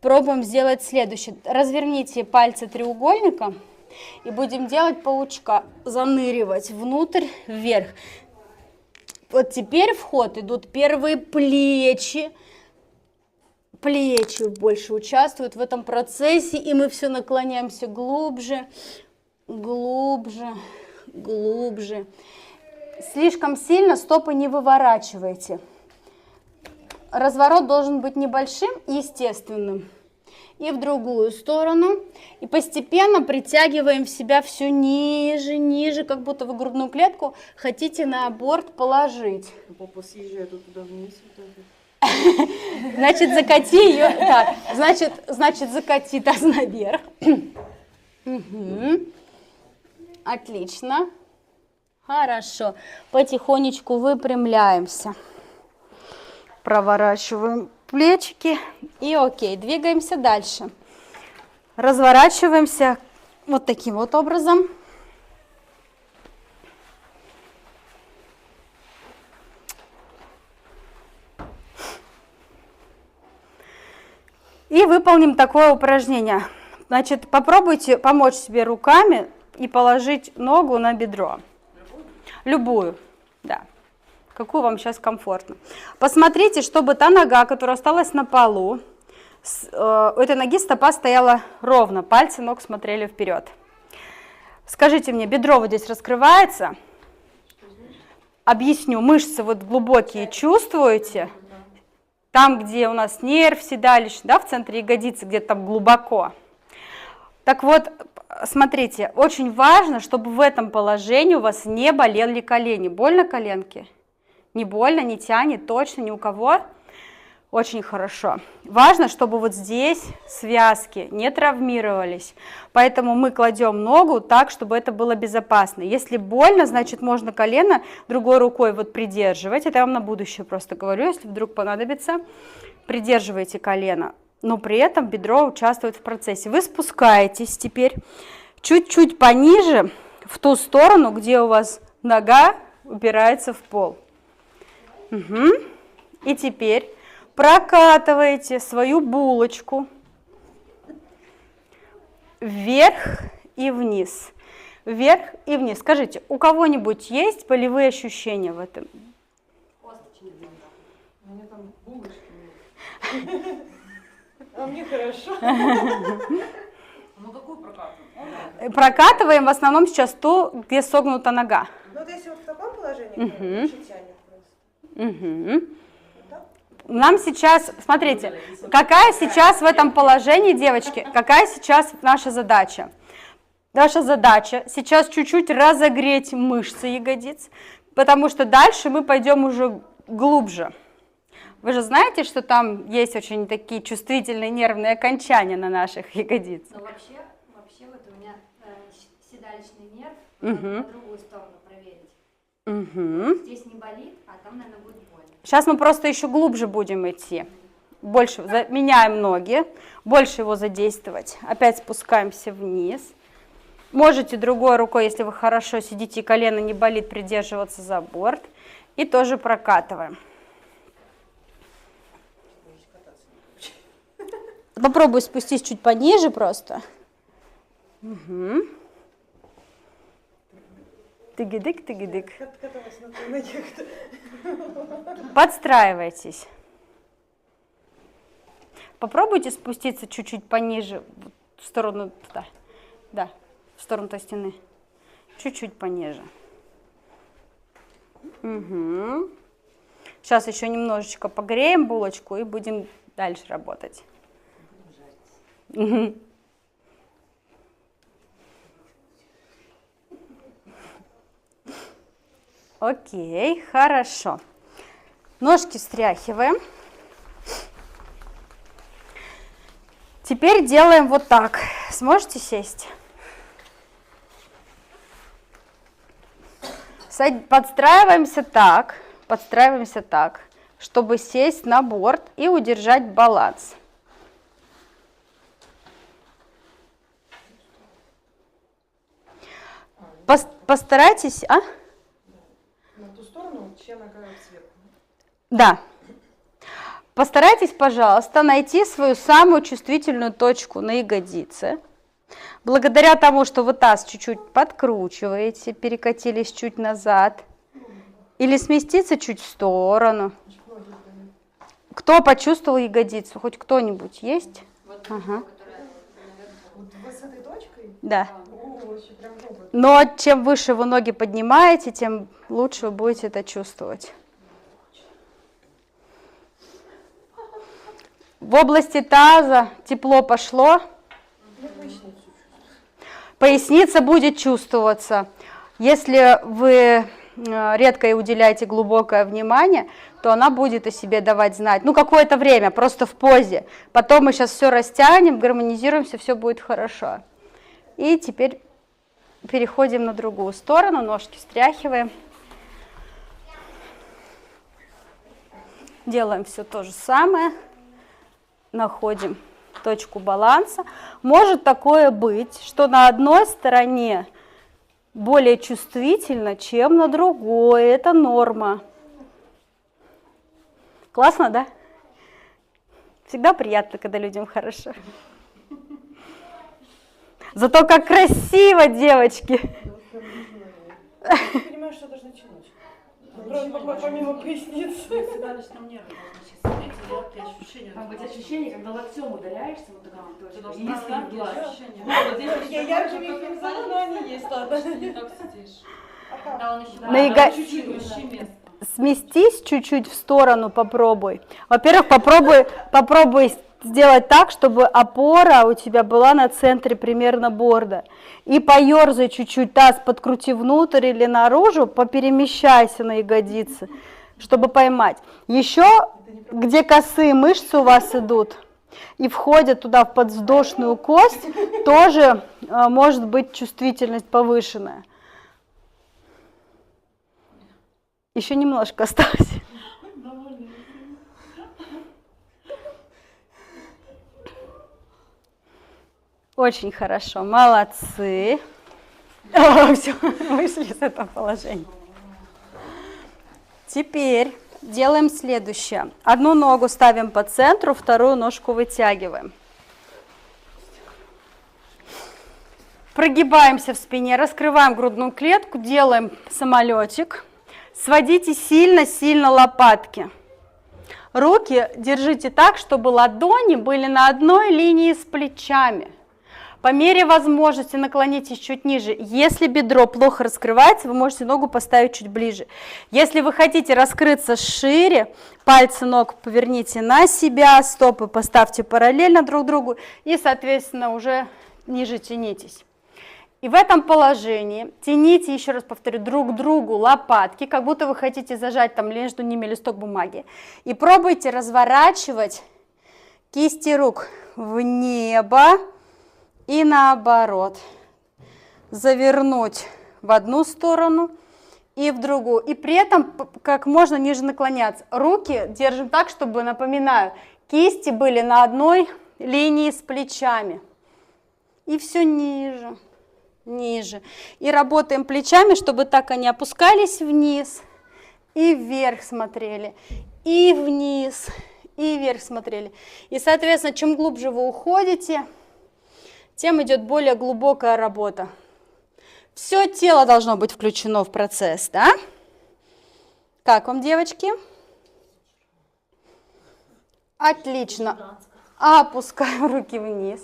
пробуем сделать следующее. Разверните пальцы треугольника и будем делать паучка. Заныривать внутрь, вверх. Вот теперь в ход идут первые плечи. Плечи больше участвуют в этом процессе, и мы все наклоняемся глубже, глубже, глубже. Слишком сильно стопы не выворачивайте. Разворот должен быть небольшим, естественным. И в другую сторону. И постепенно притягиваем в себя все ниже, ниже, как будто вы грудную клетку хотите на борт положить. Попа съезжает туда вниз. Значит, закати ее. Так, значит, закати таз наверх. Угу. Отлично. Хорошо. Потихонечку выпрямляемся. Проворачиваем плечики. И окей, двигаемся дальше. Разворачиваемся вот таким вот образом. И выполним такое упражнение. Значит, попробуйте помочь себе руками и положить ногу на бедро. Любую, да. Какую вам сейчас комфортно. Посмотрите, чтобы та нога, которая осталась на полу, у этой ноги стопа стояла ровно, пальцы ног смотрели вперед. Скажите мне, бедро вот здесь раскрывается? Объясню, мышцы вот глубокие чувствуете? Там, где у нас нерв седалищный, да, в центре ягодицы, где-то там глубоко. Так вот, смотрите, очень важно, чтобы в этом положении у вас не болели колени. Больно коленки? Не больно, не тянет, точно, ни у кого? Очень хорошо. Важно, чтобы вот здесь связки не травмировались. Поэтому мы кладем ногу так, чтобы это было безопасно. Если больно, значит, можно колено другой рукой вот придерживать. Это я вам на будущее просто говорю, если вдруг понадобится. Придерживайте колено, но при этом бедро участвует в процессе. Вы спускаетесь теперь чуть-чуть пониже, в ту сторону, где у вас нога упирается в пол. Угу. И теперь прокатываете свою булочку вверх и вниз. вверх и вниз. Скажите, у кого-нибудь есть болевые ощущения в этом? Косточки. У меня там булочки нет. А мне хорошо. Ну какую прокатываем? Прокатываем в основном сейчас ту, где согнута нога. Ну, вот если вот в таком положении, Мгм. лучше тянет просто. Мгм. Нам сейчас, смотрите, какая сейчас в этом положении, девочки, какая сейчас наша задача? Наша задача сейчас чуть-чуть разогреть мышцы ягодиц, потому что дальше мы пойдем уже глубже. Вы же знаете, что там есть очень такие чувствительные нервные окончания на наших ягодицах. Но вообще вот у меня седалищный нерв Мгм. по другую сторону проверить. Мгм. Здесь не болит, а там, наверное, будет больно. Сейчас мы просто еще глубже будем идти. Больше меняем ноги, больше его задействовать. Опять спускаемся вниз. Можете другой рукой, если вы хорошо сидите и колено не болит, придерживаться за борт. И тоже прокатываем. Попробуй спустись чуть пониже просто. Угу. Тыгидык, тыгидык. Каталась на той ноге. Подстраивайтесь. Попробуйте спуститься чуть-чуть пониже, вот в сторону туда. Да, в сторону той стены. Чуть-чуть пониже. Угу. Сейчас еще немножечко погреем булочку и будем дальше работать. Мгм. Окей, хорошо. Ножки встряхиваем. Теперь делаем вот так. Сможете сесть? Подстраиваемся так, чтобы сесть на борт и удержать баланс. Постарайтесь, На ту сторону, чья нога сверху. Да. Постарайтесь, пожалуйста, найти свою самую чувствительную точку на ягодице. Благодаря тому, что вы таз чуть-чуть подкручиваете, перекатились чуть назад. Или сместиться чуть в сторону. Кто почувствовал ягодицу? Хоть кто-нибудь есть? Ага. Вот вы с этой точкой? Да. О, вообще прям робот. Но чем выше вы ноги поднимаете, тем лучше вы будете это чувствовать. В области таза тепло пошло. Поясница будет чувствоваться. Если вы редко уделяете глубокое внимание, то она будет о себе давать знать. Ну, какое-то время, просто в позе. Потом мы сейчас все растянем, гармонизируемся, все будет хорошо. И теперь переходим на другую сторону, ножки встряхиваем. Делаем все то же самое. Находим точку баланса. Может такое быть, что на одной стороне более чувствительно, чем на другой. Это норма. Классно, да? Всегда приятно, когда людям хорошо. Зато как красиво, девочки. Я понимаю, что должна тянуть. Помимо поясницы. Седалищном нерве должны сейчас смотреть, яркие ощущения. Там быть ощущение, когда локтем ударяешься, вот такая вот Ты точка. должна И иметь низко яркие вглазь. ощущения. Вот здесь Я яркими их не назову, но они есть, ладно. Ты не так сидишь. Когда он еще... На яго- Чуть-чуть ищи место. Сместись чуть-чуть в сторону, попробуй. Во-первых, попробуй сделать так, чтобы опора у тебя была на центре примерно борда. И поерзай чуть-чуть, таз подкрути внутрь или наружу, поперемещайся на ягодицы, чтобы поймать. Еще, где косые мышцы у вас идут и входят туда в подвздошную кость, тоже может быть чувствительность повышенная. Еще немножко осталось. Очень хорошо, молодцы. Все, вышли с этого положения. Теперь делаем следующее. Одну ногу ставим по центру, вторую ножку вытягиваем. Прогибаемся в спине, раскрываем грудную клетку, делаем самолетик. Сводите сильно-сильно лопатки. Руки держите так, чтобы ладони были на одной линии с плечами. По мере возможности наклонитесь чуть ниже. Если бедро плохо раскрывается, вы можете ногу поставить чуть ближе. Если вы хотите раскрыться шире, пальцы ног поверните на себя, стопы поставьте параллельно друг другу и, соответственно, уже ниже тянитесь. И в этом положении тяните, еще раз повторю, друг к другу лопатки, как будто вы хотите зажать там между ними листок бумаги. И пробуйте разворачивать кисти рук в небо и наоборот. Завернуть в одну сторону и в другую. И при этом как можно ниже наклоняться. Руки держим так, чтобы, напоминаю, кисти были на одной линии с плечами. И все ниже. Ниже. И работаем плечами, чтобы так они опускались вниз и вверх смотрели, и вниз, и вверх смотрели. И, соответственно, чем глубже вы уходите, тем идет более глубокая работа. Все тело должно быть включено в процесс, да? Как вам, девочки? Отлично. Опускаем руки вниз.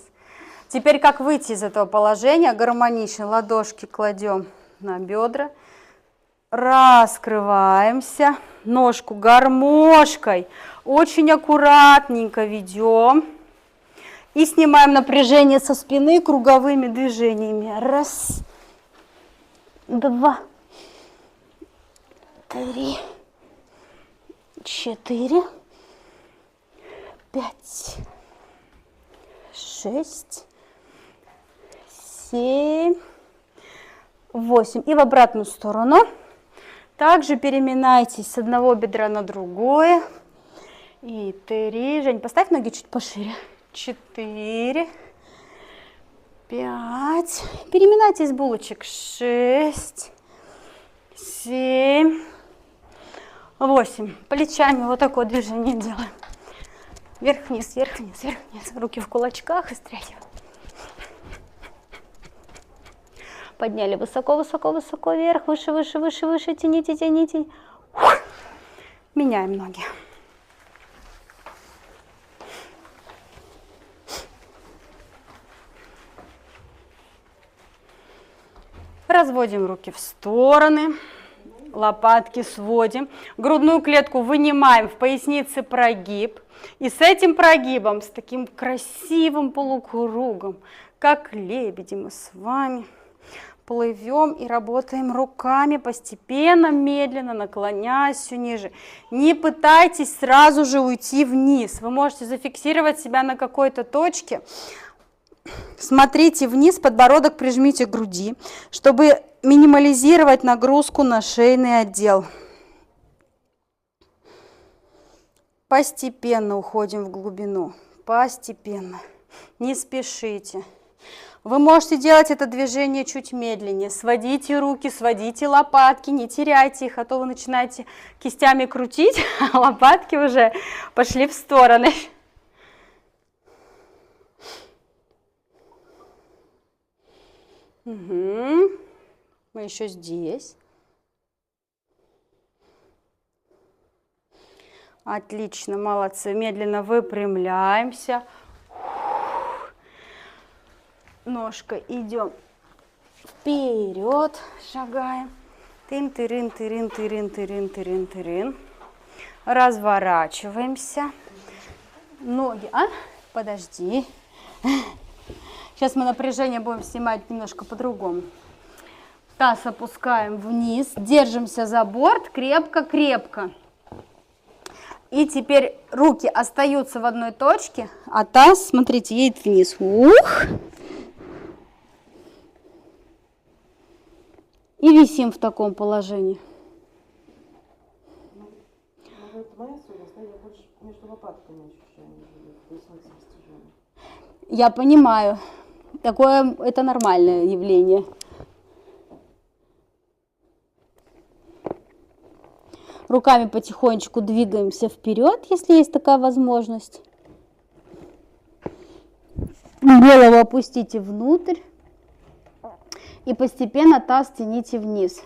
Теперь как выйти из этого положения? Гармонично ладошки кладем на бедра, раскрываемся, ножку гармошкой очень аккуратненько ведем и снимаем напряжение со спины круговыми движениями. Раз, два, три, четыре, 5, 6, 7, 8. И в обратную сторону. Также переминайтесь с одного бедра на другое. И 3. Жень, поставь ноги чуть пошире. 4, 5. Переминайтесь, булочек. 6, 7, 8. Плечами вот такое движение делаем. Вверх-вниз, вверх-вниз, вверх-вниз. Руки в кулачках и стряхиваем. Подняли высоко-высоко-высоко вверх, выше, выше, выше, выше. Тяните, тяните. Меняем ноги. Разводим руки в стороны. Лопатки сводим. Грудную клетку вынимаем, в пояснице прогиб. И с этим прогибом, с таким красивым полукругом, как лебеди, мы с вами плывем и работаем руками, постепенно, медленно, наклоняясь все ниже. Не пытайтесь сразу же уйти вниз. Вы можете зафиксировать себя на какой-то точке. Смотрите вниз, подбородок прижмите к груди, чтобы минимализировать нагрузку на шейный отдел. Постепенно уходим в глубину, постепенно, не спешите. Вы можете делать это движение чуть медленнее. Сводите руки, сводите лопатки, не теряйте их, а то вы начинаете кистями крутить, а лопатки уже пошли в стороны. Угу. Мы еще здесь. Отлично, молодцы. Медленно выпрямляемся. Ножкой идем вперед, шагаем. Тын, тырын, тырын, тырын, тырын, тырын, тырын. Разворачиваемся. Ноги, подожди. Сейчас мы напряжение будем снимать немножко по-другому. Таз опускаем вниз, держимся за борт крепко-крепко. И теперь руки остаются в одной точке, а таз, смотрите, едет вниз. Ух! И висим в таком положении. Это моя совесть, да? Я больше между лопатками ощущаю, поясница растяжения. Я понимаю. Такое, это нормальное явление. Руками потихонечку двигаемся вперед, если есть такая возможность. Голову опустите внутрь. И постепенно таз тяните вниз.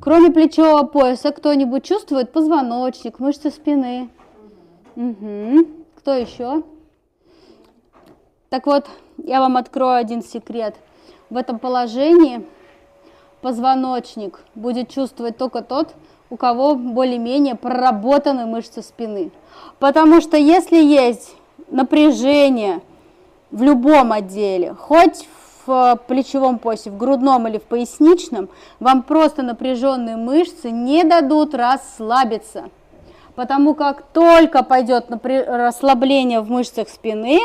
Кроме плечевого пояса, кто-нибудь чувствует позвоночник, мышцы спины? Угу. Кто еще? Так вот, я вам открою один секрет. В этом положении позвоночник будет чувствовать только тот, у кого более-менее проработаны мышцы спины. Потому что если есть напряжение в любом отделе, хоть в плечевом поясе, в грудном или в поясничном, вам просто напряженные мышцы не дадут расслабиться. Потому как только пойдет расслабление в мышцах спины,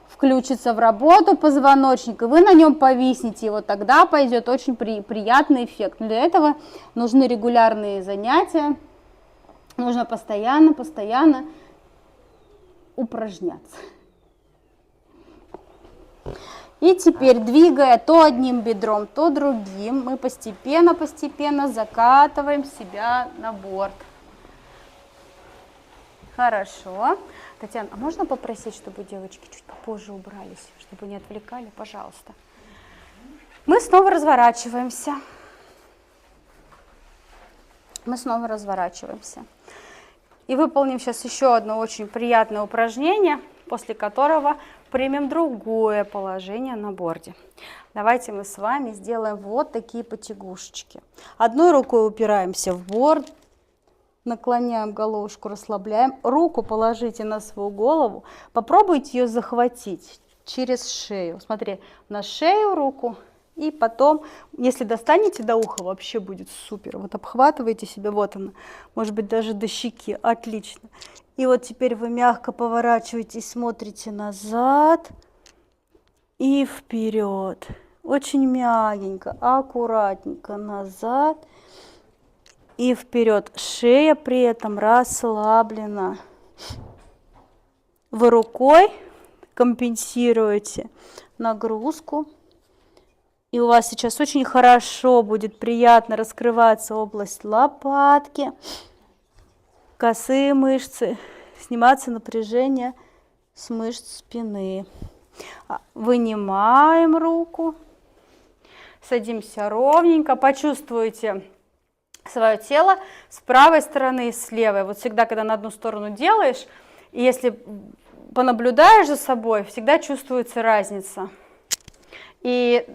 включится в работу позвоночник, и вы на нем повиснете, и вот тогда пойдет очень приятный эффект. Но для этого нужны регулярные занятия, нужно постоянно упражняться. И теперь, двигая то одним бедром, то другим, мы постепенно закатываем себя на борт. Хорошо. Татьяна, а можно попросить, чтобы девочки чуть попозже убрались, чтобы не отвлекали, пожалуйста. Мы снова разворачиваемся. И выполним сейчас еще одно очень приятное упражнение, после которого примем другое положение на борде. Давайте мы с вами сделаем вот такие потягушечки. Одной рукой упираемся в борт, наклоняем головушку, расслабляем. Руку положите на свою голову, попробуйте ее захватить через шею. Смотри, на шею руку, и потом, если достанете до уха, вообще будет супер. Вот обхватываете себя, вот она, может быть даже до щеки, отлично. И вот теперь вы мягко поворачиваетесь, смотрите назад и вперед. Очень мягенько, аккуратненько назад и вперед. Шея при этом расслаблена. Вы рукой компенсируете нагрузку. И у вас сейчас очень хорошо будет приятно раскрываться область лопатки, косые мышцы, сниматься напряжение с мышц спины. Вынимаем руку, садимся ровненько, почувствуйте свое тело с правой стороны и с левой. Вот всегда, когда на одну сторону делаешь, и если понаблюдаешь за собой, всегда чувствуется разница. И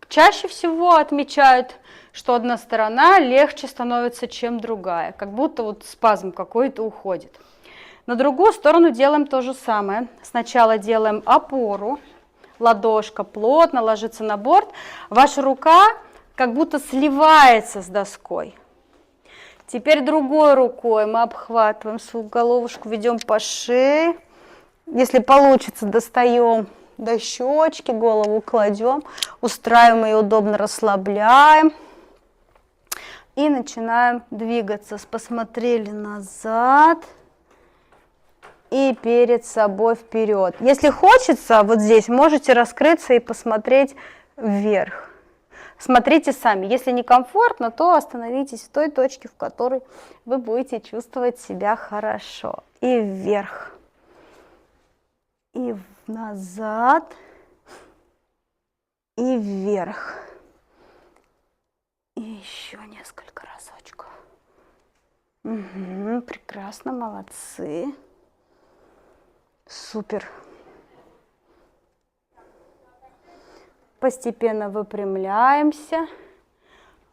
чаще всего отмечают, что одна сторона легче становится, чем другая, как будто вот спазм какой-то уходит. На другую сторону делаем то же самое. Сначала делаем опору, ладошка плотно ложится на борт, ваша рука как будто сливается с доской. Теперь другой рукой мы обхватываем свою головушку, ведем по шее. Если получится, достаем до щечки, голову кладем, устраиваем ее удобно, расслабляем. И начинаем двигаться. Посмотрели назад и перед собой вперед. Если хочется, вот здесь можете раскрыться и посмотреть вверх. Смотрите сами. Если некомфортно, то остановитесь в той точке, в которой вы будете чувствовать себя хорошо. И вверх. И назад. И вверх. И еще несколько разочков. Угу, прекрасно, молодцы. Супер. Постепенно выпрямляемся.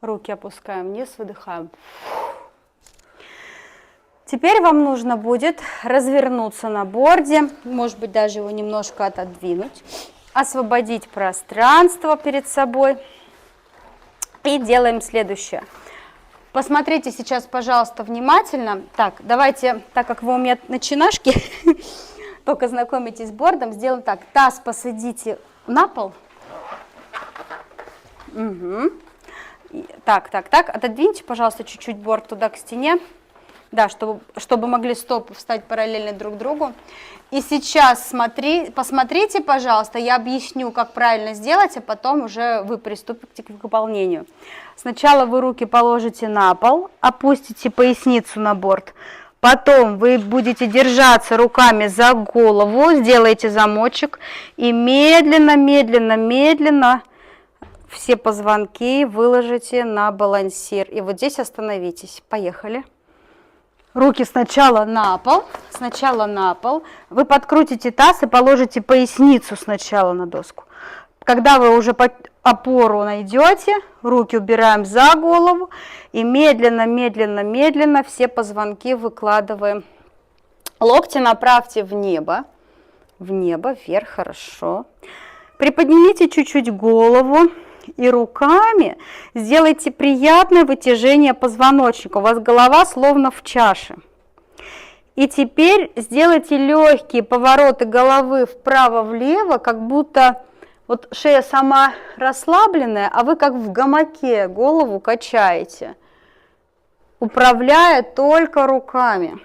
Руки опускаем вниз, выдыхаем. Теперь вам нужно будет развернуться на борде, может быть, даже его немножко отодвинуть, освободить пространство перед собой. И делаем следующее. Посмотрите сейчас, пожалуйста, внимательно. Так, давайте, так как вы у меня начинашки, только знакомитесь с бордом, сделаем так. Таз посадите на пол. Угу. Так. Отодвиньте, пожалуйста, чуть-чуть борд туда к стене. Да, чтобы могли стопы встать параллельно друг другу. И сейчас посмотрите, пожалуйста, я объясню, как правильно сделать, а потом уже вы приступите к выполнению. Сначала вы руки положите на пол, опустите поясницу на борт, Потом вы будете держаться руками за голову, сделаете замочек и медленно, медленно, медленно все позвонки выложите на балансир. И вот здесь остановитесь. Поехали. Руки сначала на пол, Вы подкрутите таз и положите поясницу сначала на доску. Когда вы уже опору найдете, руки убираем за голову и медленно, медленно, медленно все позвонки выкладываем. Локти направьте в небо, вверх, хорошо. Приподнимите чуть-чуть голову и руками сделайте приятное вытяжение позвоночника. У вас голова словно в чаше. И теперь сделайте легкие повороты головы вправо-влево, как будто вот шея сама расслабленная, а вы как в гамаке голову качаете, управляя только руками.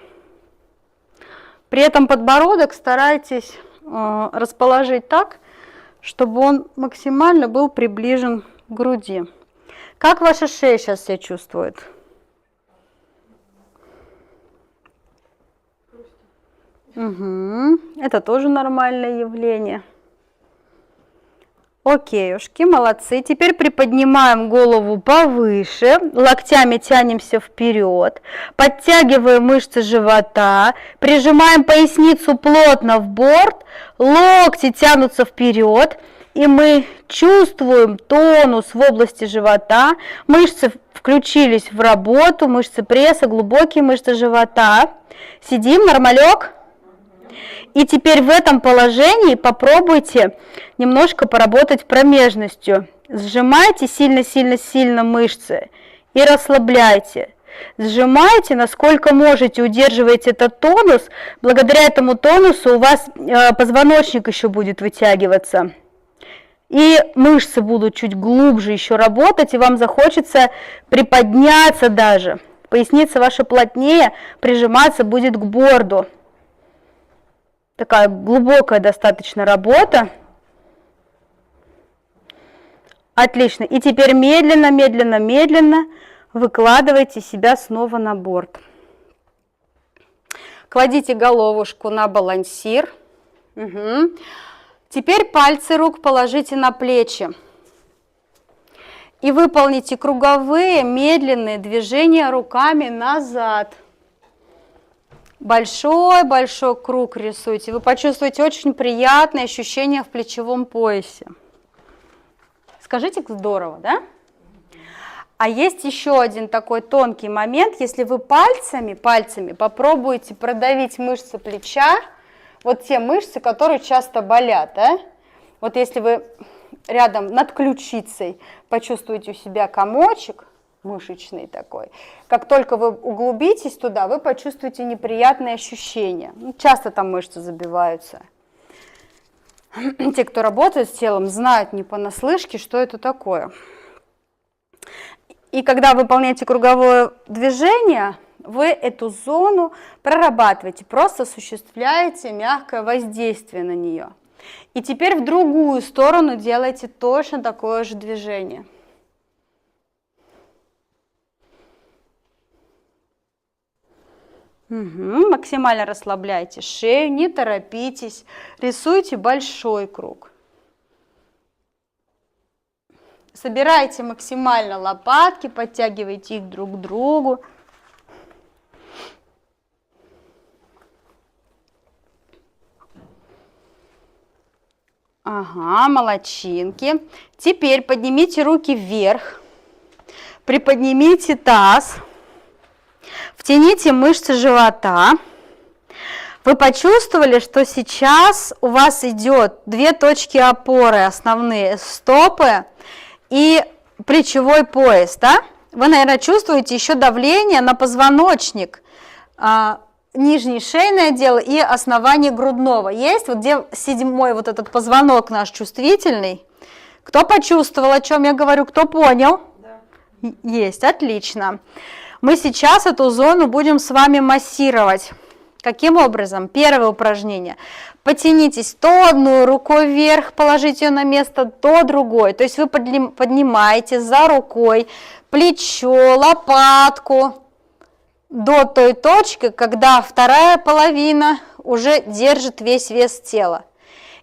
При этом подбородок старайтесь расположить так, чтобы он максимально был приближен к груди. Как ваша шея сейчас себя чувствует? Угу. Это тоже нормальное явление. Окейушки, молодцы. Теперь приподнимаем голову повыше, локтями тянемся вперед, подтягиваем мышцы живота, прижимаем поясницу плотно в борт, локти тянутся вперед, и мы чувствуем тонус в области живота, мышцы включились в работу, мышцы пресса, глубокие мышцы живота. Сидим, нормалек? И теперь в этом положении попробуйте немножко поработать промежностью. Сжимайте сильно-сильно-сильно мышцы и расслабляйте. Сжимайте, насколько можете, удерживайте этот тонус. Благодаря этому тонусу у вас позвоночник еще будет вытягиваться. И мышцы будут чуть глубже еще работать, и вам захочется приподняться даже. Поясница ваша плотнее, прижиматься будет к борду. Такая глубокая достаточно работа. Отлично. И теперь медленно, медленно, медленно выкладывайте себя снова на борт. Кладите головушку на балансир. Угу. Теперь пальцы рук положите на плечи. И выполните круговые медленные движения руками назад. Большой-большой круг рисуйте. Вы почувствуете очень приятные ощущения в плечевом поясе. Скажите, здорово, да? А есть еще один такой тонкий момент. Если вы пальцами попробуете продавить мышцы плеча, вот те мышцы, которые часто болят, да? Вот если вы рядом над ключицей почувствуете у себя комочек, мышечный такой. Как только вы углубитесь туда, вы почувствуете неприятные ощущения. Часто там мышцы забиваются. Те, кто работает с телом, знают не понаслышке, что это такое. И когда выполняете круговое движение, вы эту зону прорабатываете, просто осуществляете мягкое воздействие на нее. И теперь в другую сторону делайте точно такое же движение. Угу, максимально расслабляйте шею, не торопитесь, рисуйте большой круг. Собирайте максимально лопатки, подтягивайте их друг к другу. Ага, молодчинки. Теперь поднимите руки вверх, приподнимите таз. Втяните мышцы живота. Вы почувствовали, что сейчас у вас идет две точки опоры основные, стопы и плечевой пояс, да? Вы, наверное, чувствуете еще давление на позвоночник, нижнее шейное отдел и основание грудного. Есть вот где седьмой вот этот позвонок наш чувствительный? Кто почувствовал, о чем я говорю? Кто понял? Да. Есть, отлично. Мы сейчас эту зону будем с вами массировать. Каким образом? Первое упражнение. Потянитесь то одной рукой вверх, положите ее на место, то другой. То есть вы поднимаете за рукой плечо, лопатку до той точки, когда вторая половина уже держит весь вес тела.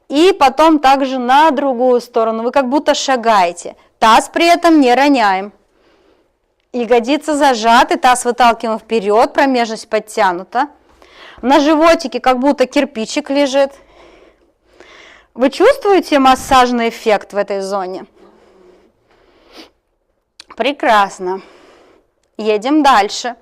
И потом также на другую сторону. Вы как будто шагаете. Таз при этом не роняем. Ягодицы зажаты, таз выталкиваем вперед, промежность подтянута. На животике как будто кирпичик лежит. Вы чувствуете массажный эффект в этой зоне? Прекрасно. Едем дальше.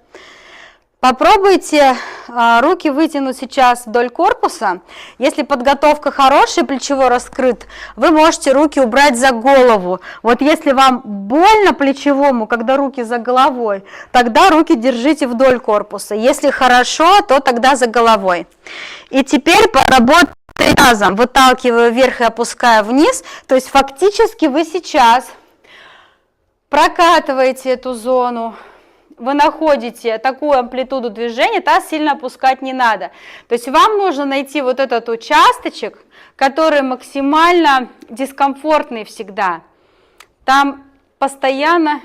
Попробуйте руки вытянуть сейчас вдоль корпуса. Если подготовка хорошая, плечевой раскрыт, вы можете руки убрать за голову. Вот если вам больно плечевому, когда руки за головой, тогда руки держите вдоль корпуса. Если хорошо, то тогда за головой. И теперь поработайте тазом, выталкивая вверх и опуская вниз. То есть фактически вы сейчас прокатываете эту зону. Вы находите такую амплитуду движения, таз сильно опускать не надо. То есть вам нужно найти вот этот участочек, который максимально дискомфортный всегда. Там постоянно...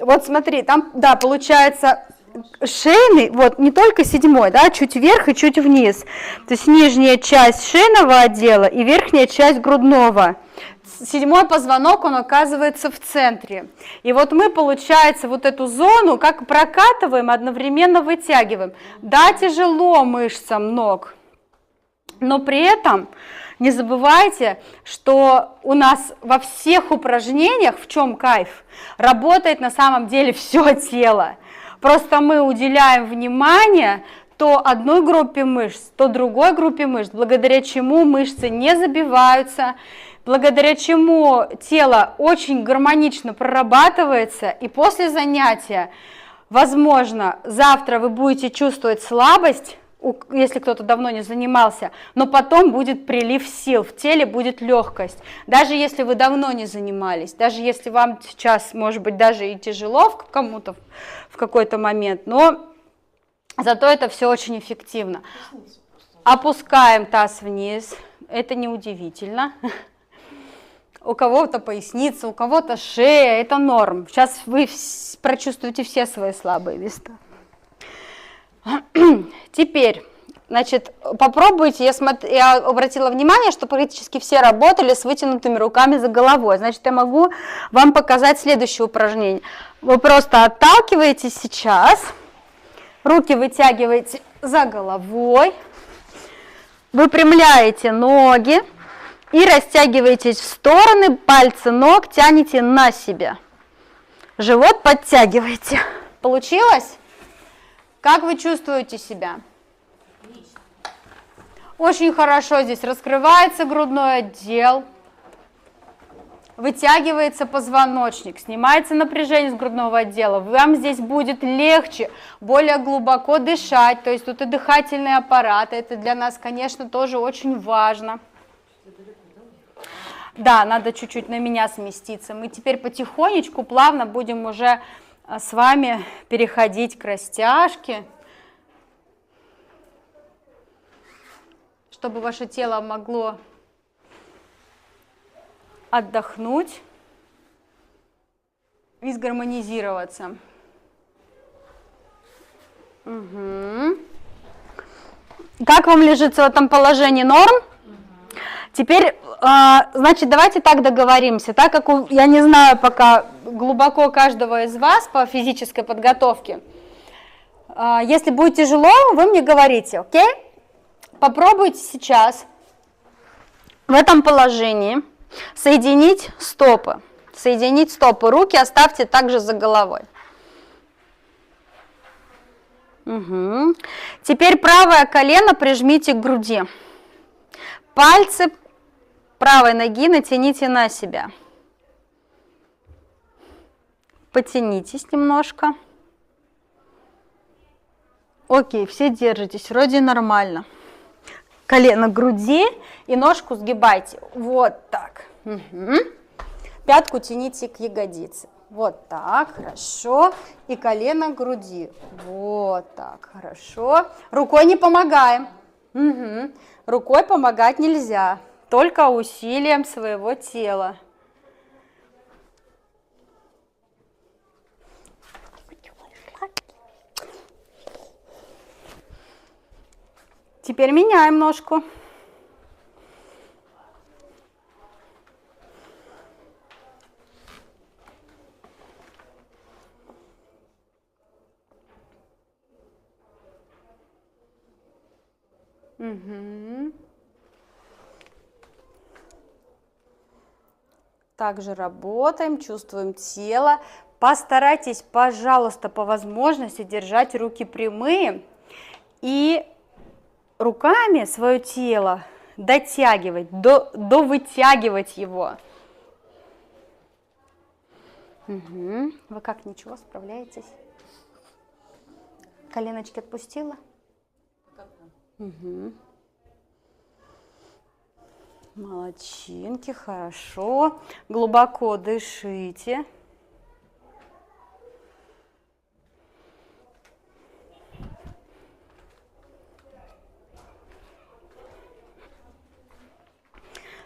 Вот смотри, там, да, получается шейный, вот не только седьмой, да, чуть вверх и чуть вниз. То есть нижняя часть шейного отдела и верхняя часть грудного. Седьмой позвонок, он оказывается в центре. И вот мы, получается, вот эту зону как прокатываем, одновременно вытягиваем. Да, тяжело мышцам ног, но при этом не забывайте, что у нас во всех упражнениях, в чем кайф, работает на самом деле все тело. Просто мы уделяем внимание то одной группе мышц, то другой группе мышц, благодаря чему мышцы не забиваются, благодаря чему тело очень гармонично прорабатывается, и после занятия, возможно, завтра вы будете чувствовать слабость, если кто-то давно не занимался, но потом будет прилив сил, в теле будет легкость. Даже если вы давно не занимались, даже если вам сейчас, может быть, даже и тяжело кому-то в какой-то момент, но зато это все очень эффективно. Опускаем таз вниз, это неудивительно. У кого-то поясница, у кого-то шея, это норм. Сейчас вы прочувствуете все свои слабые места. Теперь, значит, попробуйте, я обратила внимание, что практически все работали с вытянутыми руками за головой. Значит, я могу вам показать следующее упражнение. Вы просто отталкиваетесь сейчас, руки вытягиваете за головой, выпрямляете ноги и растягиваетесь в стороны, пальцы ног тянете на себя. Живот подтягиваете. Получилось? Как вы чувствуете себя? Очень хорошо здесь раскрывается грудной отдел, вытягивается позвоночник, снимается напряжение с грудного отдела. Вам здесь будет легче, более глубоко дышать, то есть тут и дыхательные аппараты, это для нас, конечно, тоже очень важно. Да, надо чуть-чуть на меня сместиться. Мы теперь потихонечку, плавно будем уже с вами переходить к растяжке, чтобы ваше тело могло отдохнуть и сгармонизироваться. Угу. Как вам лежится в этом положении? Норм? Теперь, значит, давайте так договоримся. Так как я не знаю пока глубоко каждого из вас по физической подготовке, если будет тяжело, вы мне говорите, окей? Попробуйте сейчас в этом положении соединить стопы. Соединить стопы. Руки оставьте также за головой. Угу. Теперь правое колено прижмите к груди. Пальцы правой ноги натяните на себя. Потянитесь немножко. Окей, все держитесь, вроде нормально. Колено к груди и ножку сгибайте. Вот так. Угу. Пятку тяните к ягодице. Вот так, хорошо. И колено к груди. Вот так, хорошо. Рукой не помогаем. Угу. Рукой помогать нельзя, только усилием своего тела. Теперь меняем ножку. Угу. Также работаем, чувствуем тело. Постарайтесь, пожалуйста, по возможности держать руки прямые и руками свое тело дотягивать, довытягивать его. Угу. Вы как, ничего, справляетесь? Коленочки отпустила? Угу. Молодчинки, хорошо. Глубоко дышите.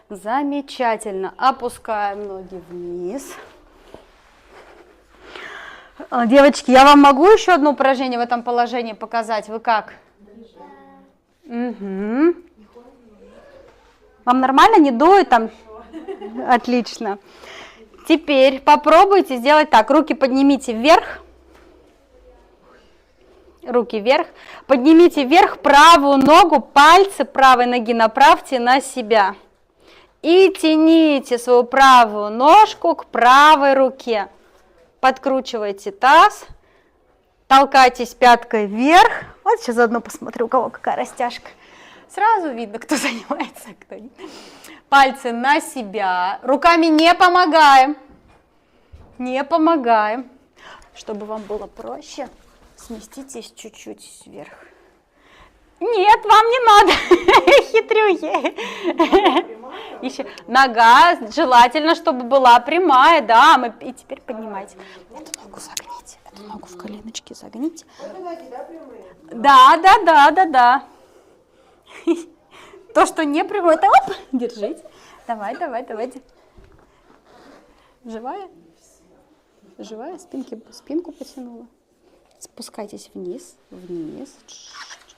Замечательно. Опускаем ноги вниз. Девочки, я вам могу еще одно упражнение в этом положении показать? Вы как? Угу. Вам нормально? Не дует там? Отлично. Теперь попробуйте сделать так. Руки поднимите вверх. Руки вверх. Поднимите вверх правую ногу, пальцы правой ноги направьте на себя. И тяните свою правую ножку к правой руке. Подкручивайте таз. Толкайтесь пяткой вверх. Вот сейчас заодно посмотрю, у кого какая растяжка. Сразу видно, кто занимается, кто нет. Пальцы на себя. Руками не помогаем. Не помогаем. Чтобы вам было проще, сместитесь чуть-чуть вверх. Нет, вам не надо, хитрюги. Еще нога, желательно, чтобы была прямая, да. И теперь поднимайте. Эту ногу загните, эту ногу в коленочке загните. Да. То, что не прямое, это оп, держите. Давайте. Живая? Живая, спинку потянула. Спускайтесь вниз.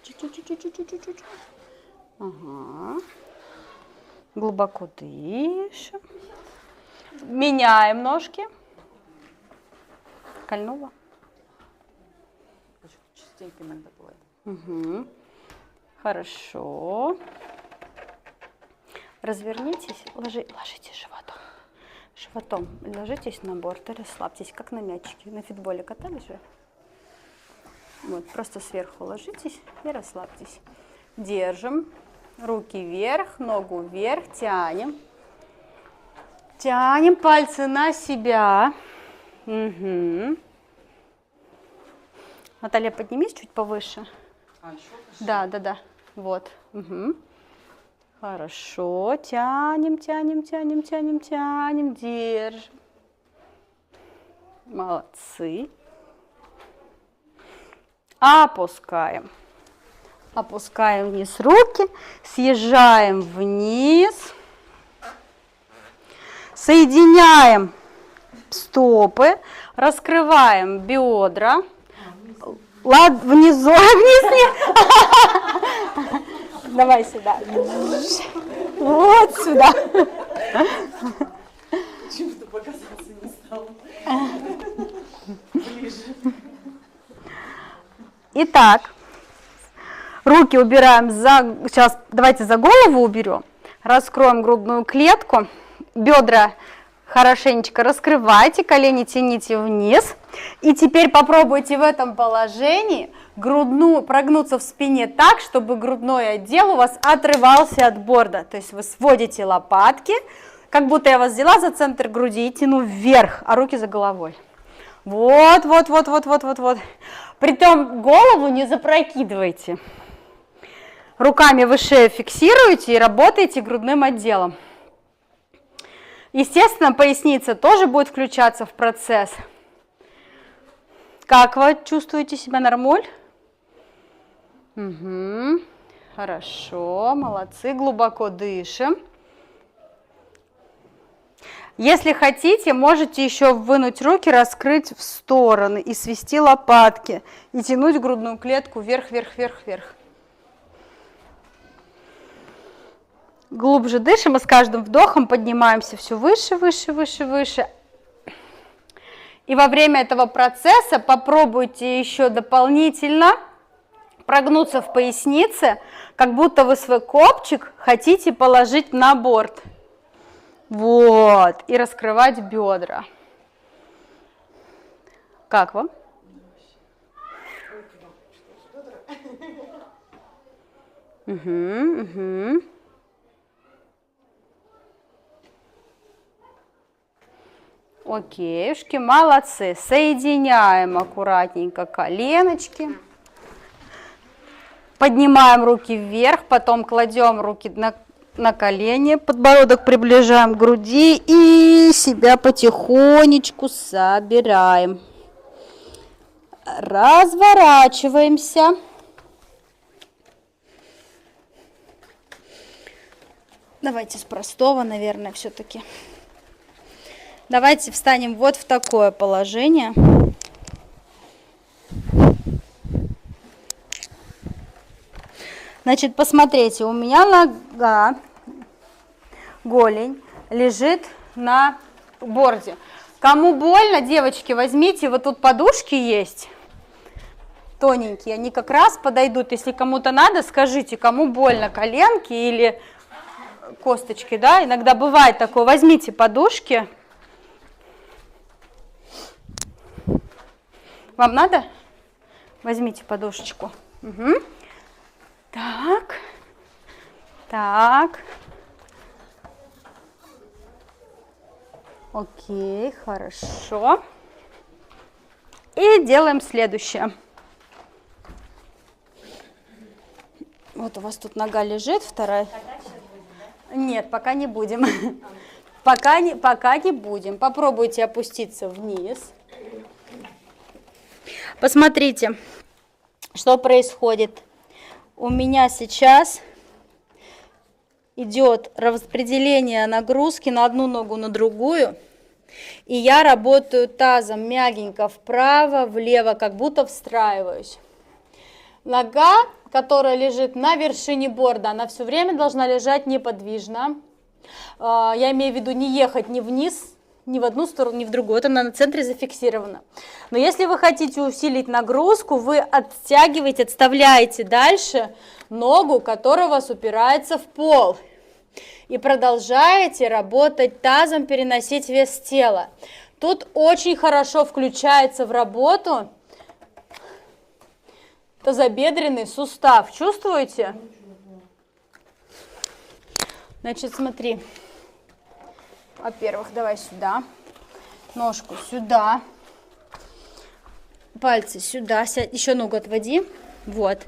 Чуть-чуть. Ага. Глубоко дышим. Меняем ножки. Кольнула? Частенько иногда бывает. Угу. Хорошо. Развернитесь, ложитесь животом. Ложитесь на борт и расслабьтесь, как на мячике. На фитболе катались же? Вот, просто сверху ложитесь и расслабьтесь. Держим. Руки вверх, ногу вверх, тянем. Тянем пальцы на себя. Угу. Наталья, поднимись чуть повыше. Да. Вот. Угу. Хорошо. Тянем. Держим. Молодцы. Опускаем. Опускаем вниз руки. Съезжаем вниз. Соединяем стопы. Раскрываем бедра. Внизу. Вниз нет. Давай сюда. Вот сюда. Почему-то показаться не стал. Ближе. Итак, руки убираем сейчас давайте за голову уберем. Раскроем грудную клетку. Бедра хорошенечко раскрывайте, колени тяните вниз. И теперь попробуйте в этом положении прогнуться в спине так, чтобы грудной отдел у вас отрывался от борда. То есть вы сводите лопатки, как будто я вас взяла за центр груди и тяну вверх, а руки за головой. Вот. Притом голову не запрокидывайте. Руками вы шею фиксируете и работаете грудным отделом. Естественно, поясница тоже будет включаться в процесс. Как вы чувствуете себя, нормуль? Угу. Хорошо, молодцы, глубоко дышим. Если хотите, можете еще вынуть руки, раскрыть в стороны и свести лопатки. И тянуть грудную клетку вверх. Глубже дышим, и с каждым вдохом поднимаемся все выше, выше, выше, выше. И во время этого процесса попробуйте еще дополнительно прогнуться в пояснице, как будто вы свой копчик хотите положить на борт. Вот, и раскрывать бедра. Как вам? Угу. Окейшки, молодцы. Соединяем аккуратненько коленочки. Поднимаем руки вверх, потом кладем руки на колени, подбородок приближаем к груди и себя потихонечку собираем. Разворачиваемся. Давайте с простого, наверное, все-таки. Давайте встанем вот в такое положение. Значит, посмотрите, у меня нога, голень лежит на борде. Кому больно, девочки, возьмите, вот тут подушки есть, тоненькие, они как раз подойдут. Если кому-то надо, скажите, кому больно, коленки или косточки, да, иногда бывает такое. Возьмите подушки. Вам надо? Возьмите подушечку. Угу. Так, так. Окей, хорошо. И делаем следующее. Вот у вас тут нога лежит, вторая. Нет, пока не будем. Пока не будем. Попробуйте опуститься вниз. Посмотрите, что происходит. У меня сейчас идет распределение нагрузки на одну ногу, на другую. И я работаю тазом мягенько вправо, влево, как будто встраиваюсь. Нога, которая лежит на вершине борда, она все время должна лежать неподвижно. Я имею в виду не ехать ни вниз, ни в одну сторону, ни в другую. Это на центре зафиксировано. Но если вы хотите усилить нагрузку, вы оттягиваете, отставляете дальше ногу, которая у вас упирается в пол. И продолжаете работать тазом, переносить вес тела. Тут очень хорошо включается в работу тазобедренный сустав. Чувствуете? Значит, смотри. Во-первых, давай сюда. Ножку сюда. Пальцы сюда. Еще ногу отводи. Вот.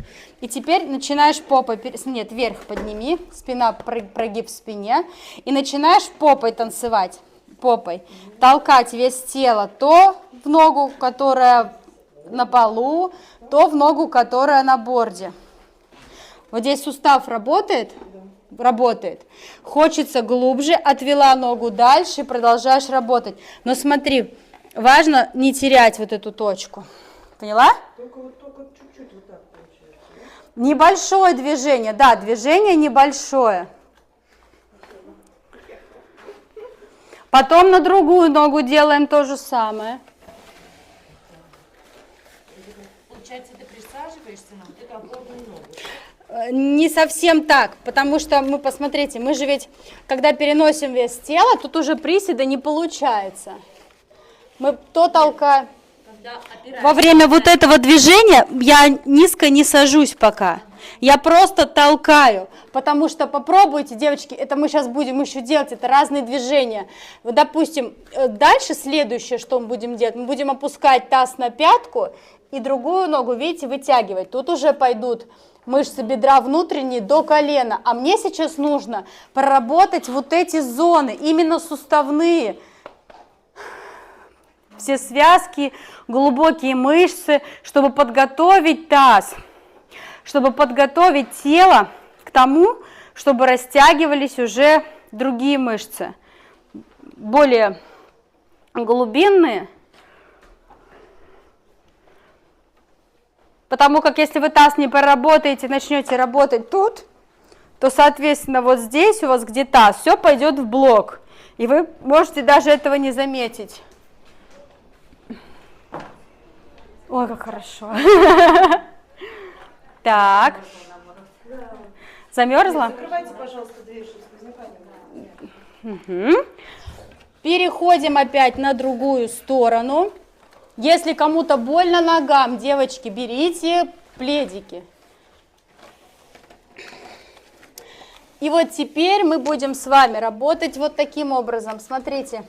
И теперь начинаешь попой, нет, вверх подними, спина, прогиб в спине. И начинаешь попой танцевать. Попой. Толкать вес тела то в ногу, которая на полу, то в ногу, которая на борде. Вот здесь сустав работает? Работает. Хочется глубже, отвела ногу дальше и продолжаешь работать. Но смотри, важно не терять вот эту точку. Поняла? Только чуть-чуть вот так получается. Небольшое движение, да, движение небольшое. Потом на другую ногу делаем то же самое. Получается, ты присаживаешься на вот эту опорную ногу. Не совсем так, потому что мы, посмотрите, мы же ведь, когда переносим вес тела, тут уже приседа не получается. Мы то толкаем. Во время вот этого движения я низко не сажусь пока. Я просто толкаю, потому что попробуйте, девочки, это мы сейчас будем еще делать, это разные движения. Вот, допустим, дальше следующее, что мы будем делать, мы будем опускать таз на пятку и другую ногу, видите, вытягивать. Тут уже пойдут мышцы бедра внутренние до колена, а мне сейчас нужно проработать вот эти зоны, именно суставные. Все связки, глубокие мышцы, чтобы подготовить таз, чтобы подготовить тело к тому, чтобы растягивались уже другие мышцы, более глубинные. Потому как если вы таз не проработаете, начнете работать тут, то, соответственно, вот здесь у вас где таз, все пойдет в блок. И вы можете даже этого не заметить. Ой, как хорошо. Так. Замерзла? Закрывайте, пожалуйста, дверь, чтобы сквозняка не было. Мгм. Переходим опять на другую сторону. Если кому-то больно ногам, девочки, берите пледики. И вот теперь мы будем с вами работать вот таким образом. Смотрите,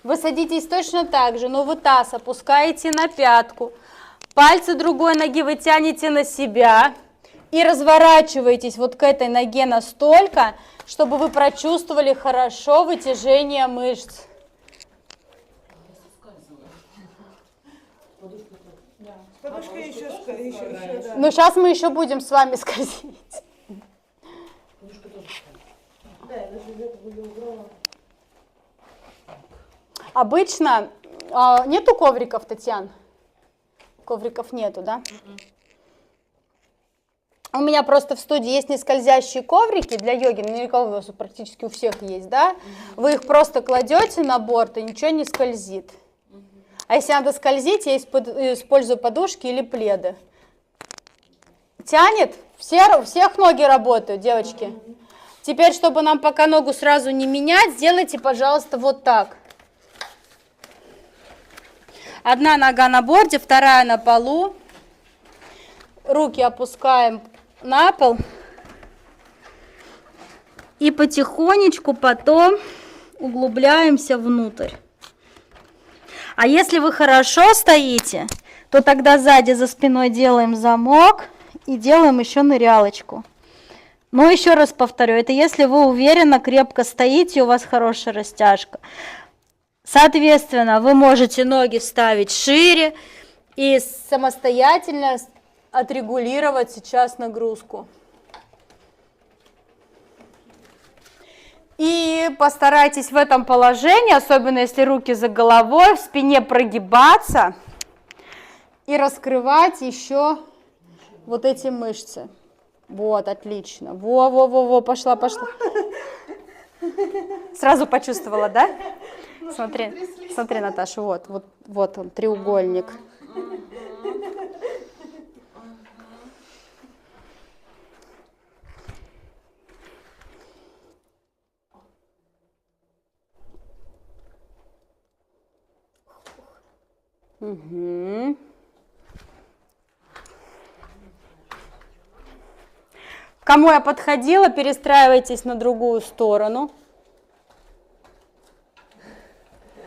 вы садитесь точно так же, но вы таз опускаете на пятку. Пальцы другой ноги вы тянете на себя и разворачиваетесь вот к этой ноге настолько, чтобы вы прочувствовали хорошо вытяжение мышц. Подушка еще, да. Но сейчас мы еще будем с вами скользить. Да, я даже из этого ее убрала. Обычно нету ковриков, Татьяна? Ковриков нету, да? У меня просто в студии есть нескользящие коврики для йоги, наверняка у вас практически у всех есть, да? Вы их просто кладете на борт, и ничего не скользит. А если надо скользить, я использую подушки или пледы. Тянет? У всех ноги работают, девочки. Теперь, чтобы нам пока ногу сразу не менять, сделайте, пожалуйста, вот так. Одна нога на борде, вторая на полу. Руки опускаем на пол. И потихонечку потом углубляемся внутрь. А если вы хорошо стоите, то тогда сзади за спиной делаем замок и делаем еще нырялочку. Но еще раз повторю, это если вы уверенно, крепко стоите, у вас хорошая растяжка. Соответственно, вы можете ноги ставить шире и самостоятельно отрегулировать сейчас нагрузку. И постарайтесь в этом положении, особенно если руки за головой, в спине прогибаться и раскрывать еще вот эти мышцы. Вот, отлично. Во, пошла. Сразу почувствовала, да? Смотри, Наташа, вот он, треугольник. Угу. Кому я подходила, перестраивайтесь на другую сторону.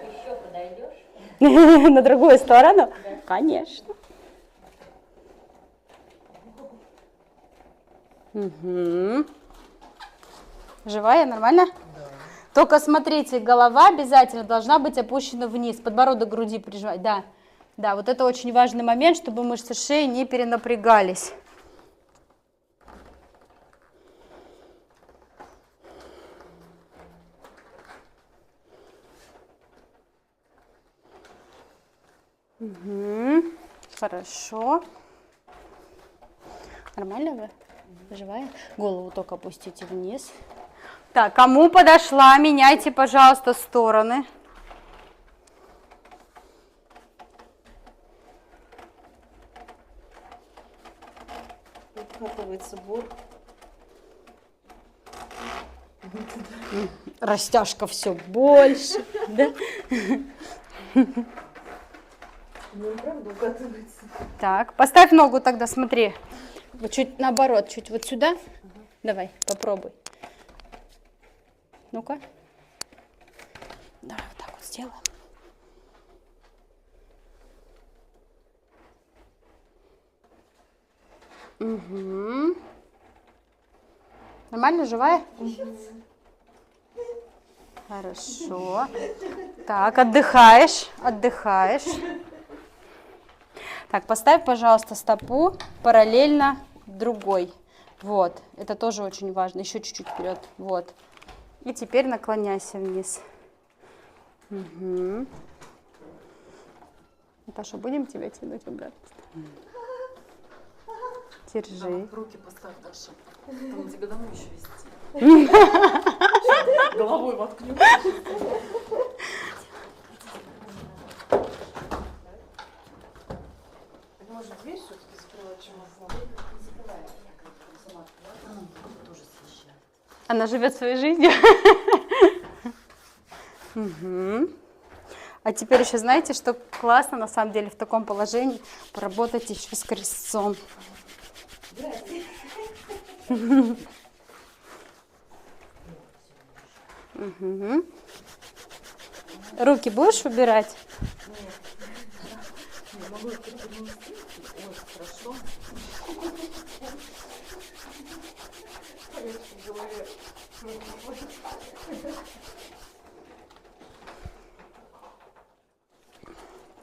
Еще подойдешь? На другую сторону? Конечно. Угу. Живая, нормально? Да. Только смотрите, голова обязательно должна быть опущена вниз, подбородок к груди прижать. Да, вот это очень важный момент, чтобы мышцы шеи не перенапрягались. Угу. Хорошо. Нормально вы? Живая? Голову только опустите вниз. Так, кому подошла, меняйте, пожалуйста, стороны. Откатывается борт. Растяжка все больше, да? Ну, правда, укатывается. Так, поставь ногу тогда, смотри. Вот чуть наоборот, чуть вот сюда. Давай, попробуй. Ну-ка. Давай вот так вот сделаем. Угу. Нормально, живая? Хорошо. Так, отдыхаешь. Так, поставь, пожалуйста, стопу параллельно другой. Вот, это тоже очень важно. Еще чуть-чуть вперед. Вот. И теперь наклоняйся вниз. Угу. Наташа, будем тебя тянуть обратно? Держи. Руки поставь, Даша. Там тебя домой еще везти. Головой воткнем. Может, дверь все-таки закрывать, чем она? Она живет своей жизнью. Мгм. А теперь еще знаете, что классно на самом деле в таком положении поработать еще с крестцом. Мгм. Руки будешь убирать?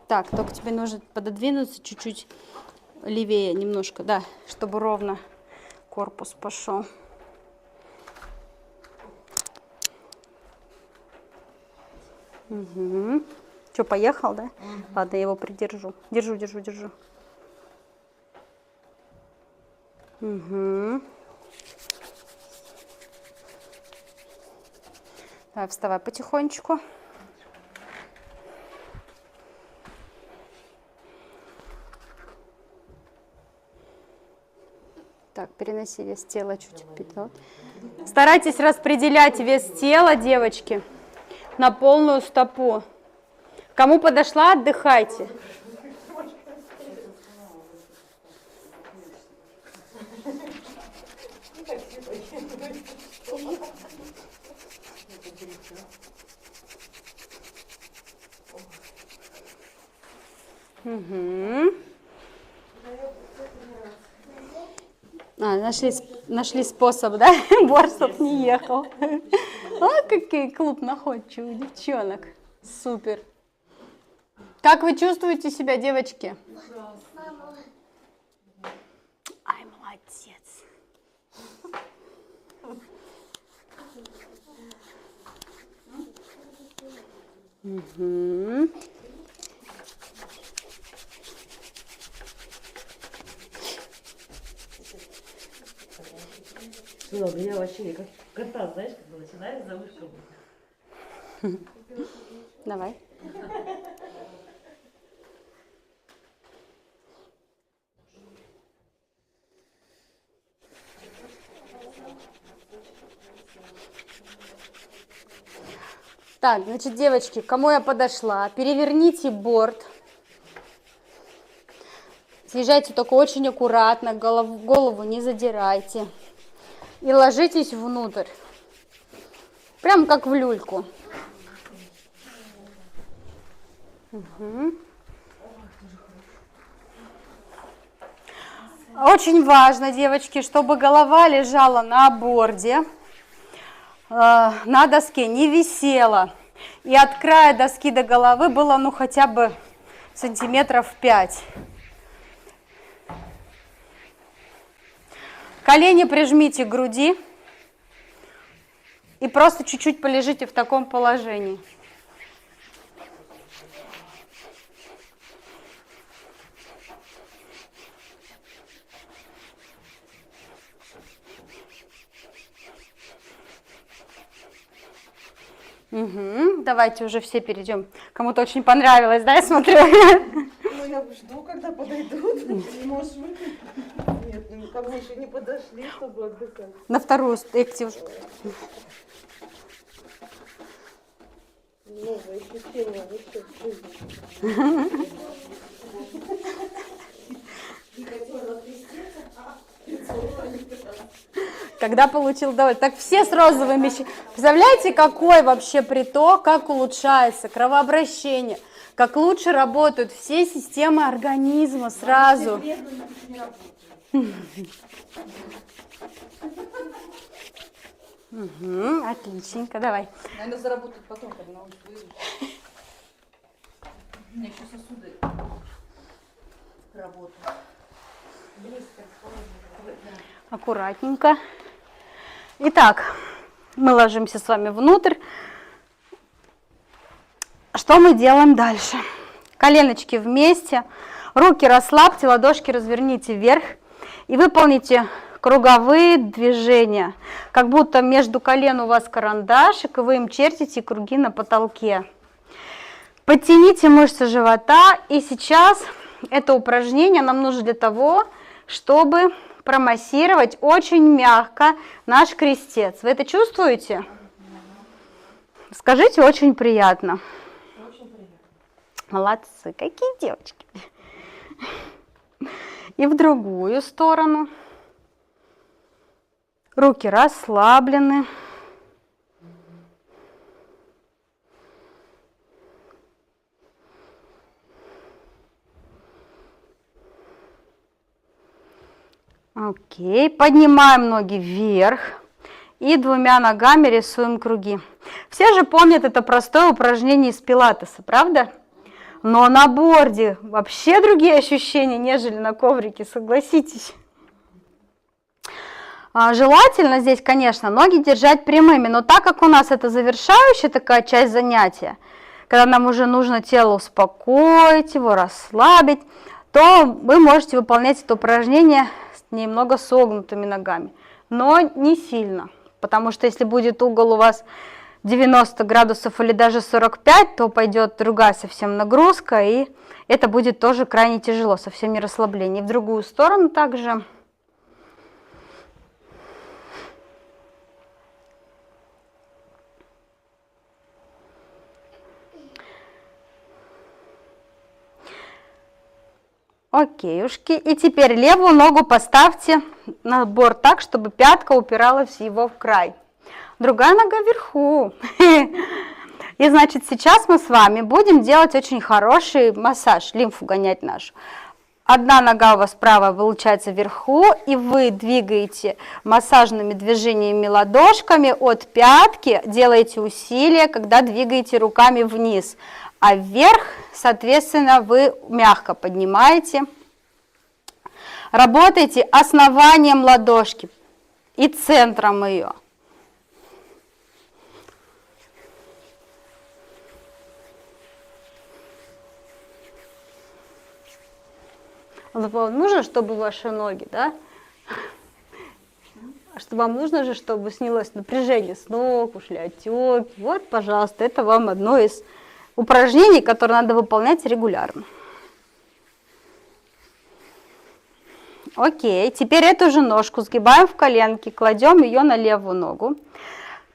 Так, только тебе нужно пододвинуться чуть-чуть левее немножко, да, чтобы ровно корпус пошел. Угу. Что, поехал, да? Ладно, я его придержу. Держу. Угу. Давай, вставай потихонечку. Так, переноси вес тела чуть вперед. Старайтесь распределять вес тела, девочки, на полную стопу. Кому подошла, отдыхайте. Угу. Нашли способ, да? Борсов не ехал. А, какой клуб находчивых девчонок. Супер. Как вы чувствуете себя, девочки? Ай, молодец. Угу. Много, я вообще как кота, знаешь, когда начинаешь за ушком. Давай. Так, значит, девочки, к кому я подошла, переверните борт. Съезжайте только очень аккуратно, голову не задирайте. И ложитесь внутрь. Прям как в люльку. Угу. Очень важно, девочки, чтобы голова лежала на борде, на доске, не висела. И от края доски до головы было, ну, хотя бы сантиметров 5. Колени прижмите к груди и просто чуть-чуть полежите в таком положении. Угу. Давайте уже все перейдем. Кому-то очень понравилось, да, я смотрю? Ну, я жду, когда подойдут. Ты можешь выйти? Нет, ну как мы еще не подошли, чтобы отдыхать. На вторую секцию. Новое ощущение вообще в жизни. Когда получил удовольствие. Так все с розовыми. Представляете, какой вообще приток, как улучшается кровообращение, как лучше работают все системы организма сразу. Угу, отличненько, давай. Наверное, заработать потом, когда на улицу выйдешь. У меня еще сосуды работают. Аккуратненько. Итак, мы ложимся с вами внутрь. Что мы делаем дальше? Коленочки вместе, руки расслабьте, ладошки разверните вверх и выполните круговые движения, как будто между колен у вас карандашик, и вы им чертите круги на потолке. Подтяните мышцы живота, и сейчас это упражнение нам нужно для того, чтобы промассировать очень мягко наш крестец. Вы это чувствуете? Скажите, очень приятно. Очень приятно. Молодцы, какие девочки. И в другую сторону. Руки расслаблены. Окей, поднимаем ноги вверх и двумя ногами рисуем круги. Все же помнят это простое упражнение из пилатеса, правда? Но на борде вообще другие ощущения, нежели на коврике, согласитесь. Желательно здесь, конечно, ноги держать прямыми, но так как у нас это завершающая такая часть занятия, когда нам уже нужно тело успокоить, его расслабить, то вы можете выполнять это упражнение с немного согнутыми ногами, но не сильно, потому что если будет угол у вас 90 градусов или даже 45, то пойдет другая совсем нагрузка, и это будет тоже крайне тяжело, совсем не расслабление. И в другую сторону также. Окейушки. И теперь левую ногу поставьте на борт так, чтобы пятка упиралась его в край. Другая нога вверху. И значит, сейчас мы с вами будем делать очень хороший массаж, лимфу гонять нашу. Одна нога у вас правая получается вверху, и вы двигаете массажными движениями ладошками от пятки, делаете усилия, когда двигаете руками вниз. А вверх, соответственно, вы мягко поднимаете. Работайте основанием ладошки и центром ее. Вам нужно, чтобы ваши ноги, да? Что вам нужно же, чтобы снялось напряжение с ног, ушли отеки. Вот, пожалуйста, это вам одно из упражнений, которые надо выполнять регулярно. Окей, теперь эту же ножку сгибаем в коленке, кладем ее на левую ногу.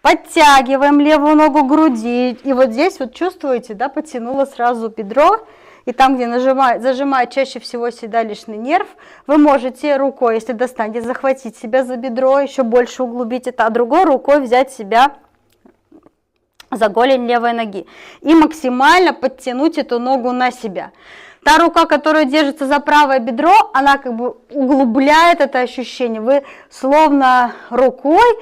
Подтягиваем левую ногу к груди. И вот здесь вот чувствуете, да, потянуло сразу бедро. И там, где зажимает чаще всего седалищный нерв, вы можете рукой, если достанете, захватить себя за бедро, еще больше углубить это, а другой рукой взять себя за голень левой ноги. И максимально подтянуть эту ногу на себя. Та рука, которая держится за правое бедро, она как бы углубляет это ощущение. Вы словно рукой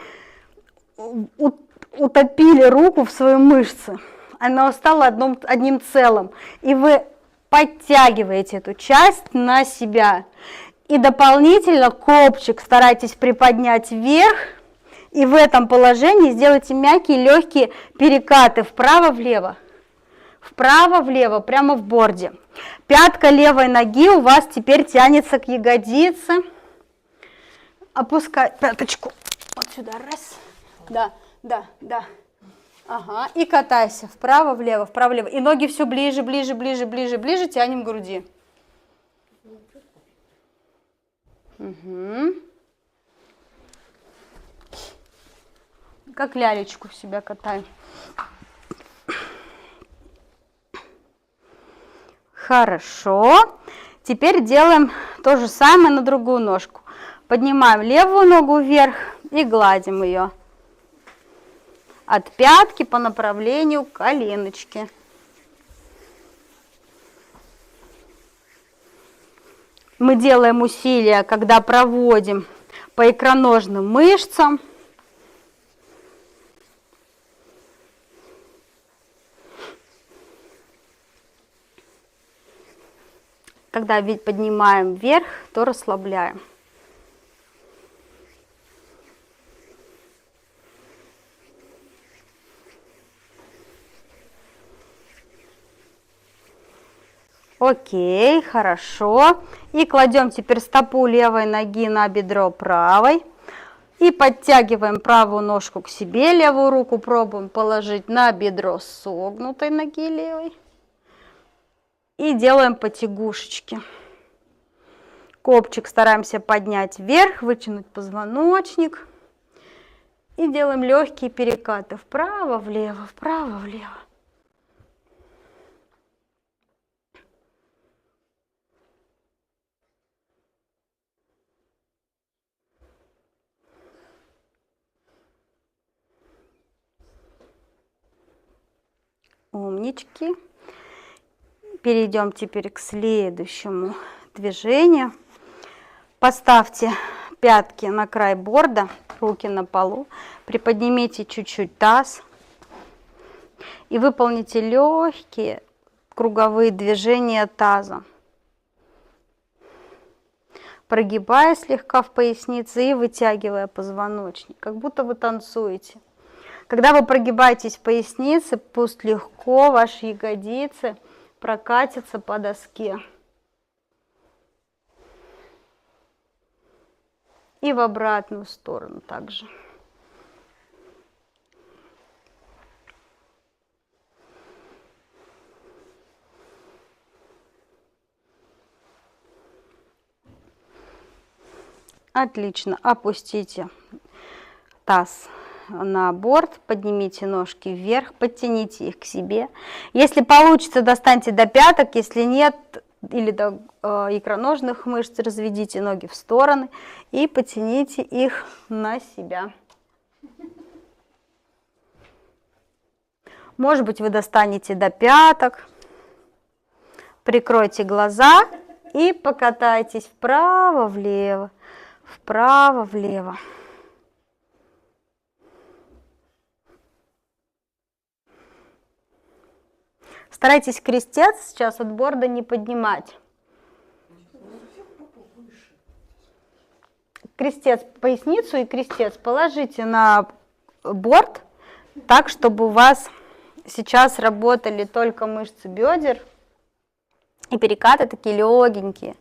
утопили руку в свои мышцы. Она стала одним целым. И вы подтягиваете эту часть на себя. И дополнительно копчик старайтесь приподнять вверх. И в этом положении сделайте мягкие, легкие перекаты вправо-влево. Вправо-влево, прямо в борде. Пятка левой ноги у вас теперь тянется к ягодице. Опускай пяточку вот сюда. Раз. Да. Ага, и катайся вправо-влево, вправо-влево. И ноги все ближе тянем к груди. Угу. Как лялечку себя катаем. Хорошо. Теперь делаем то же самое на другую ножку. Поднимаем левую ногу вверх и гладим ее от пятки по направлению к коленочке. Мы делаем усилия, когда проводим по икроножным мышцам. Когда поднимаем вверх, то расслабляем. Окей, хорошо. И кладем теперь стопу левой ноги на бедро правой. И подтягиваем правую ножку к себе, левую руку пробуем положить на бедро согнутой ноги левой. И делаем потягушечки. Копчик стараемся поднять вверх, вытянуть позвоночник. И делаем легкие перекаты вправо-влево, вправо-влево. Умнички. Перейдем теперь к следующему движению. Поставьте пятки на край борда, руки на полу. Приподнимите чуть-чуть таз. И выполните легкие круговые движения таза. Прогибая слегка в пояснице и вытягивая позвоночник, как будто вы танцуете. Когда вы прогибаетесь в пояснице, пусть легко ваши ягодицы прокатятся по доске. И в обратную сторону также. Отлично. Опустите таз на борт, поднимите ножки вверх, подтяните их к себе. Если получится, достаньте до пяток, если нет, или до икроножных мышц, разведите ноги в стороны и потяните их на себя. Может быть, вы достанете до пяток, прикройте глаза и покатайтесь вправо-влево, вправо-влево. Старайтесь крестец сейчас от борда не поднимать. Крестец, поясницу и крестец положите на борт так, чтобы у вас сейчас работали только мышцы бедер и перекаты такие легенькие.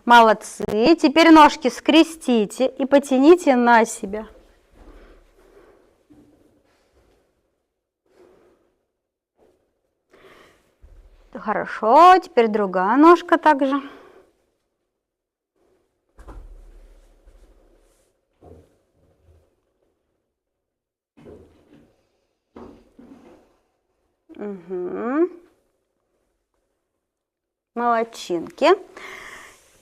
Молодцы. Теперь ножки скрестите и потяните на себя. Хорошо, теперь другая ножка также. Угу. Молодчинки.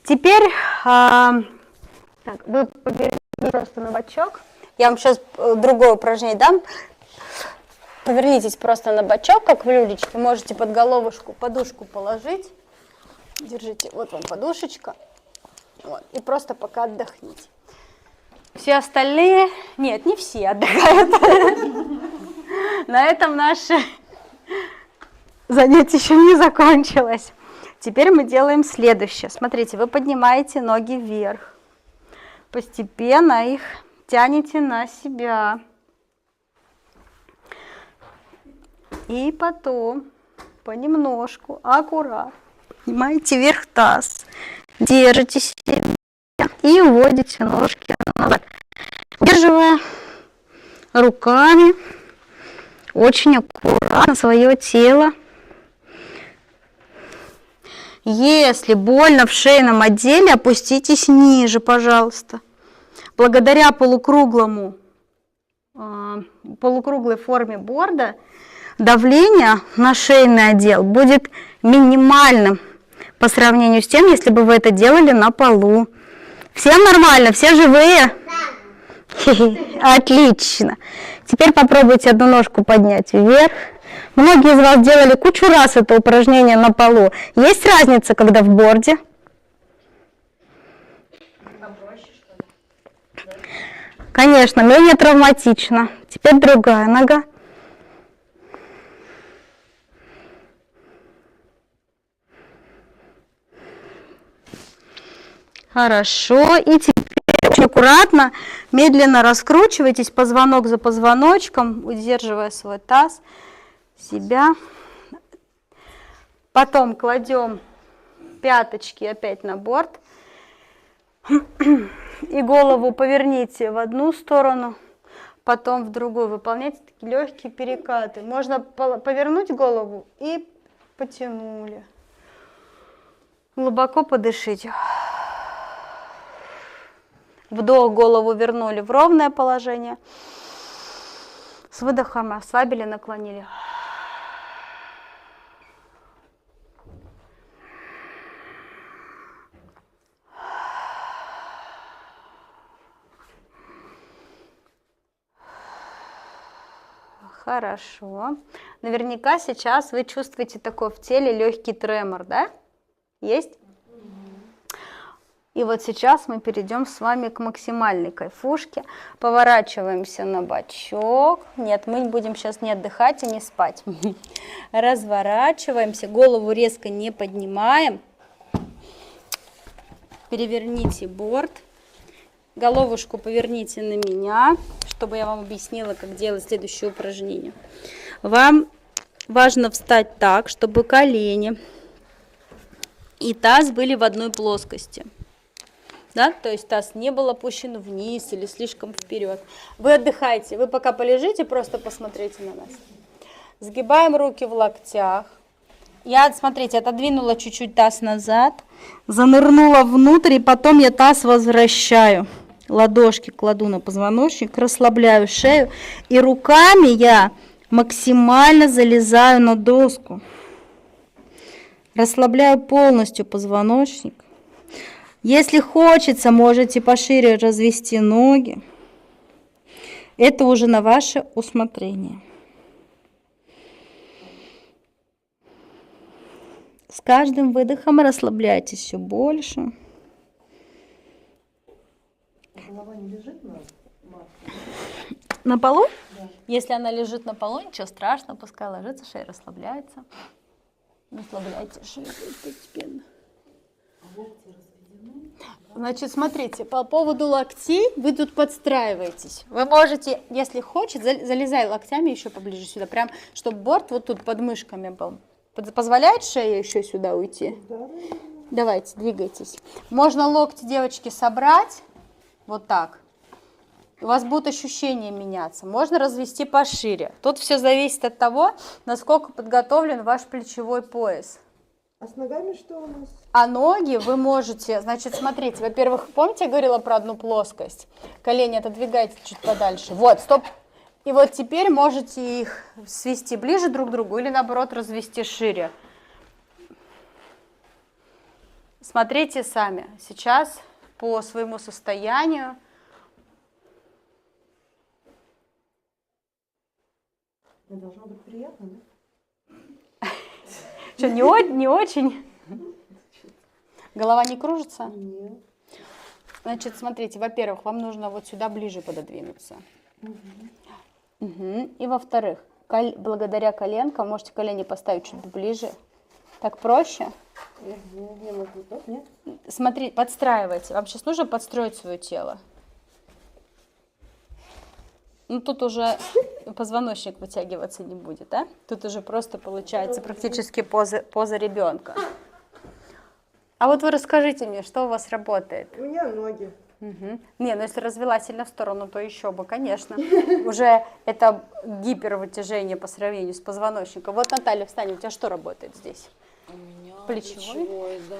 Теперь так, вы поверните просто на бочок. Я вам сейчас другое упражнение дам. Повернитесь просто на бочок, как в люлечке. Можете под головушку подушку положить. Держите, вот вам подушечка. Вот, и просто пока отдохните. Все остальные... Нет, не все отдыхают. На этом наше занятие еще не закончилось. Теперь мы делаем следующее. Смотрите, вы поднимаете ноги вверх. Постепенно их тянете на себя. И потом понемножку, аккуратно, поднимаете вверх таз, держите себя и уводите ножки назад. Удерживая руками очень аккуратно свое тело. Если больно в шейном отделе, опуститесь ниже, пожалуйста. Благодаря полукруглой форме борда давление на шейный отдел будет минимальным по сравнению с тем, если бы вы это делали на полу. Всем нормально? Все живые? Да. Отлично. Теперь попробуйте одну ножку поднять вверх. Многие из вас делали кучу раз это упражнение на полу. Есть разница, когда в борде? Конечно, менее травматично. Теперь другая нога. Хорошо. И теперь очень аккуратно, медленно раскручивайтесь позвонок за позвоночком, удерживая свой таз, себя. Потом кладем пяточки опять на борт. И голову поверните в одну сторону, потом в другую. Выполняйте такие легкие перекаты. Можно повернуть голову и потянули. Глубоко подышите. Вдох, голову вернули в ровное положение. С выдохом ослабили, наклонили. Хорошо. Наверняка сейчас вы чувствуете такой в теле легкий тремор, да? Есть? И вот сейчас мы перейдем с вами к максимальной кайфушке. Поворачиваемся на бочок. Нет, мы будем сейчас не отдыхать и не спать. Разворачиваемся, голову резко не поднимаем. Переверните борт. Головушку поверните на меня, чтобы я вам объяснила, как делать следующее упражнение. Вам важно встать так, чтобы колени и таз были в одной плоскости. Да? То есть таз не был опущен вниз или слишком вперед. Вы отдыхаете, вы пока полежите, просто посмотрите на нас. Сгибаем руки в локтях. Я, смотрите, отодвинула чуть-чуть таз назад, занырнула внутрь, и потом я таз возвращаю. Ладошки кладу на позвоночник, расслабляю шею, и руками я максимально залезаю на доску. Расслабляю полностью позвоночник. Если хочется, можете пошире развести ноги. Это уже на ваше усмотрение. С каждым выдохом расслабляйтесь все больше. Голова не лежит на матке? На полу? Да. Если она лежит на полу, ничего страшного, пускай ложится, шея расслабляется. Расслабляйте шею постепенно. Значит, смотрите, по поводу локтей вы тут подстраиваетесь. Вы можете, если хочет, залезай локтями еще поближе сюда, прям, чтобы борт вот тут под мышками был. Позволяет шея еще сюда уйти? Да. Давайте, двигайтесь. Можно локти, девочки, собрать вот так. У вас будут ощущения меняться. Можно развести пошире. Тут все зависит от того, насколько подготовлен ваш плечевой пояс. А с ногами что у нас? А ноги вы можете, значит, смотрите, во-первых, помните, я говорила про одну плоскость? Колени отодвигайте чуть подальше. Вот, стоп. И вот теперь можете их свести ближе друг к другу или, наоборот, развести шире. Смотрите сами. Сейчас по своему состоянию. Мне должно быть приятно, да? Что, не очень? Голова не кружится? Нет. Значит, смотрите, во-первых, вам нужно вот сюда ближе пододвинуться. Угу. И во-вторых, благодаря коленкам можете колени поставить чуть ближе. Так проще? Не могу, так, нет? Смотри, подстраивайте. Вам сейчас нужно подстроить свое тело. Ну, тут уже позвоночник вытягиваться не будет, да? Тут уже просто получается практически поза ребенка. А вот вы расскажите мне, что у вас работает? У меня ноги. Угу. Не, ну если развела сильно в сторону, то еще бы, конечно. Уже это гипервытяжение по сравнению с позвоночником. Вот, Наталья, встань, у тебя что работает здесь? У меня Плечевой? да.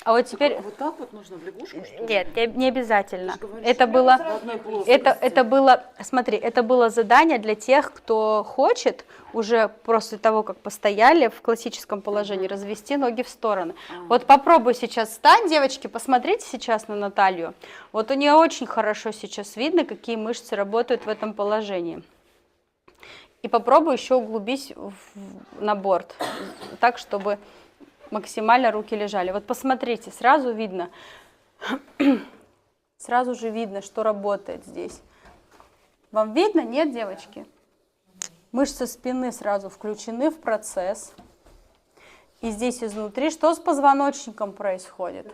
А вот теперь... Вот так вот нужно в лягушку, что ли? Нет, не обязательно. Ты же говоришь, Это в было... одной плоскости. Это было, смотри, это было задание для тех, кто хочет уже после того, как постояли в классическом положении, развести ноги в стороны. Вот попробуй сейчас встань, девочки, посмотрите сейчас на Наталью. Вот у нее очень хорошо сейчас видно, какие мышцы работают в этом положении. И попробуй еще углубись на борт, так, чтобы максимально руки лежали. Вот посмотрите, сразу видно, сразу же видно, что работает здесь. Вам видно? Нет, девочки? Мышцы спины сразу включены в процесс. И здесь изнутри что с позвоночником происходит?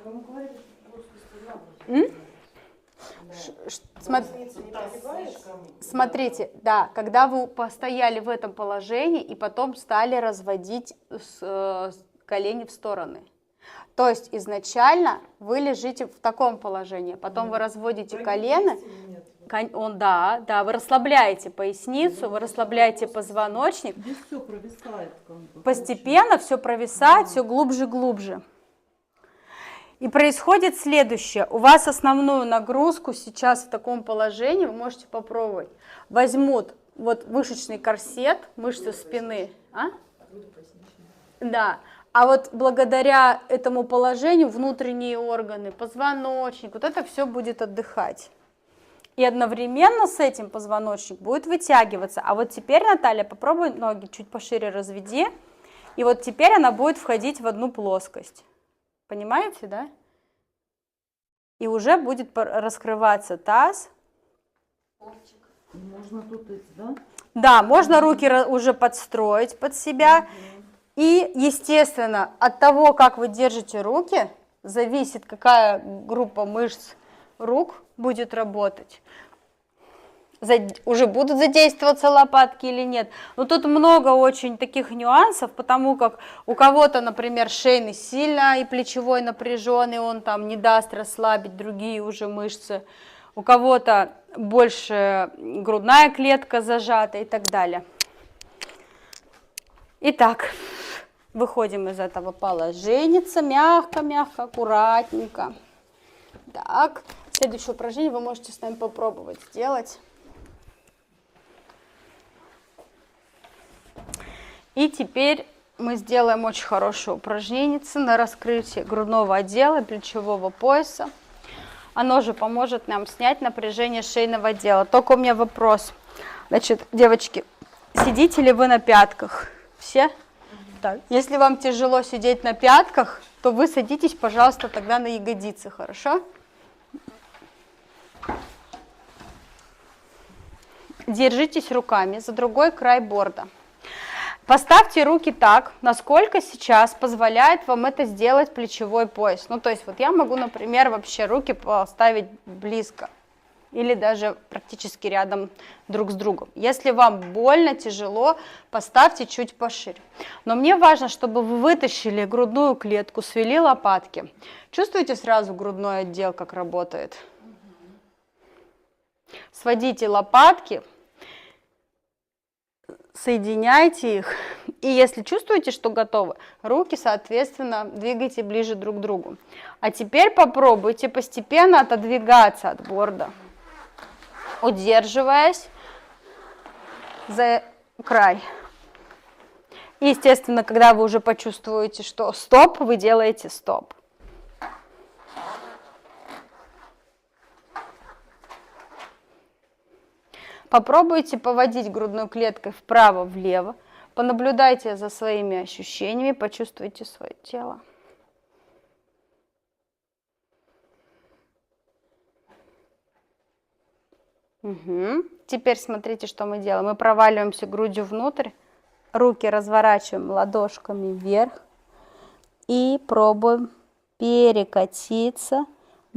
Поясница не прогибается? Смотрите, да, когда вы постояли в этом положении и потом стали разводить колени в стороны. То есть изначально вы лежите в таком положении, потом вы разводите колено. Да, вы расслабляете поясницу, вы расслабляете позвоночник. Здесь все провисает. Как бы, Постепенно все провисает, все глубже и глубже. И происходит следующее. У вас основную нагрузку сейчас в таком положении, вы можете попробовать. Возьмут вот мышечный корсет, мышцы спины. Да. А вот благодаря этому положению внутренние органы, позвоночник, вот это все будет отдыхать. И одновременно с этим позвоночник будет вытягиваться. А вот теперь, Наталья, попробуй ноги чуть пошире разведи. И вот теперь она будет входить в одну плоскость. Понимаете, да? И уже будет раскрываться таз. Можно тут эти, да? Да, можно руки уже подстроить под себя. И, естественно, от того, как вы держите руки, зависит, какая группа мышц рук будет работать. Уже будут задействоваться лопатки или нет. Но тут много очень таких нюансов, потому как у кого-то, например, шейный сильно и плечевой напряженный, он там не даст расслабить другие уже мышцы. У кого-то больше грудная клетка зажата и так далее. Итак, выходим из этого положения, мягко-мягко, аккуратненько. Так, следующее упражнение вы можете с нами попробовать сделать. И теперь мы сделаем очень хорошее упражнение на раскрытие грудного отдела, плечевого пояса. Оно же поможет нам снять напряжение шейного отдела. Только у меня вопрос. Значит, девочки, сидите ли вы на пятках? Все? Так. Если вам тяжело сидеть на пятках, то вы садитесь, пожалуйста, тогда на ягодицы, хорошо? Держитесь руками за другой край борда. Поставьте руки так, насколько сейчас позволяет вам это сделать плечевой пояс. Ну, то есть вот я могу, например, вообще руки поставить близко или даже практически рядом друг с другом. Если вам больно, тяжело, поставьте чуть пошире. Но мне важно, чтобы вы вытащили грудную клетку, свели лопатки. Чувствуете сразу грудной отдел, как работает? Сводите лопатки. Соединяйте их, и если чувствуете, что готовы, руки, соответственно, двигайте ближе друг к другу. А теперь попробуйте постепенно отодвигаться от борда, удерживаясь за край. И, естественно, когда вы уже почувствуете, что стоп, вы делаете стоп. Попробуйте поводить грудной клеткой вправо-влево, понаблюдайте за своими ощущениями, почувствуйте свое тело. Угу. Теперь смотрите, что мы делаем. Мы проваливаемся грудью внутрь, руки разворачиваем ладошками вверх и пробуем перекатиться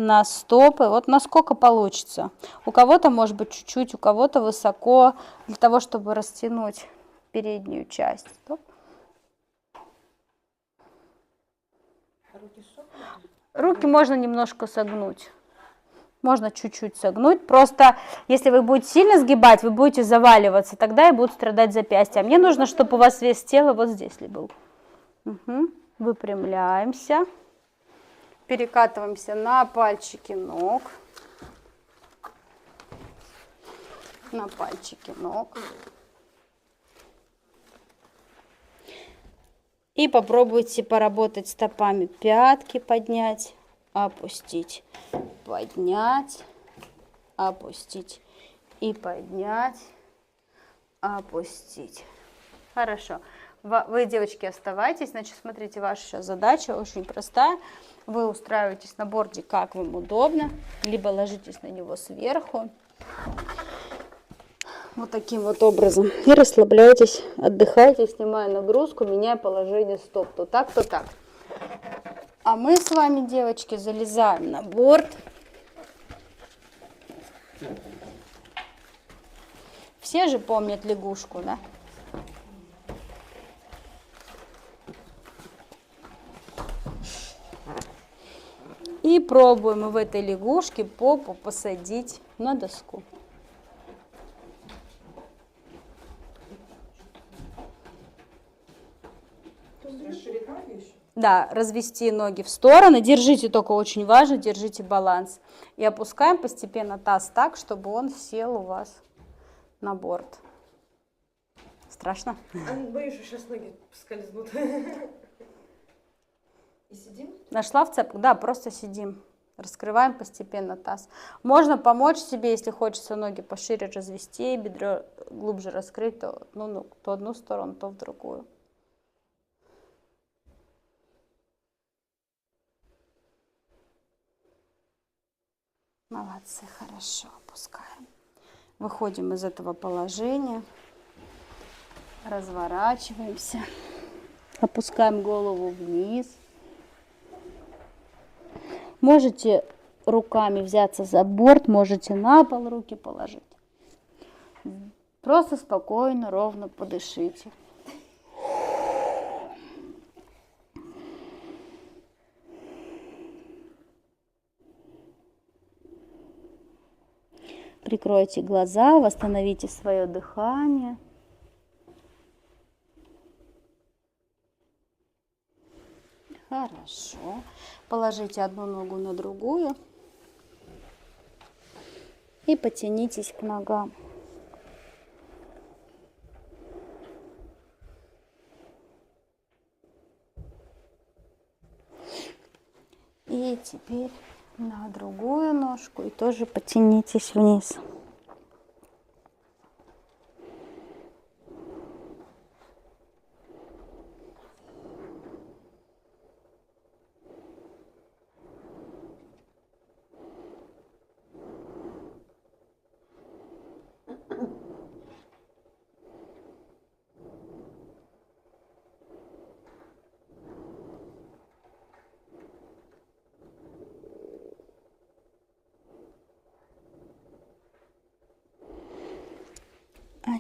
на стопы, вот насколько получится. У кого-то может быть чуть-чуть, у кого-то высоко, для того, чтобы растянуть переднюю часть. Стоп. Руки можно немножко согнуть. Можно чуть-чуть согнуть. Просто если вы будете сильно сгибать, вы будете заваливаться, тогда и будут страдать запястья. А мне нужно, чтобы у вас вес тела вот здесь ли был. Угу. Выпрямляемся. Перекатываемся на пальчики ног. На пальчики ног. И попробуйте поработать стопами. Пятки поднять, опустить, поднять, опустить и поднять, опустить. Хорошо. Вы, девочки, оставайтесь. Значит, смотрите, ваша сейчас задача очень простая. Вы устраиваетесь на борде, как вам удобно, либо ложитесь на него сверху. Вот таким вот образом. И расслабляйтесь, отдыхайте, снимая нагрузку, меняя положение стоп. То так, то так. А мы с вами, девочки, залезаем на борд. Все же помнят лягушку, да? И пробуем в этой лягушке попу посадить на доску. Расширить ноги еще? Да, развести ноги в стороны. Держите, только очень важно, держите баланс. И опускаем постепенно таз так, чтобы он сел у вас на борт. Страшно? Боюсь, что сейчас ноги скользнут. И сидим? Нашла в цепку? Да, просто сидим. Раскрываем постепенно таз. Можно помочь себе, если хочется ноги пошире развести, бедро глубже раскрыть, то, то одну сторону, то в другую. Молодцы, хорошо, опускаем. Выходим из этого положения, разворачиваемся, опускаем голову вниз. Можете руками взяться за борт, можете на пол руки положить. Просто спокойно, ровно подышите. Прикройте глаза, восстановите свое дыхание. Хорошо. Положите одну ногу на другую и потянитесь к ногам. И теперь на другую ножку и тоже потянитесь вниз.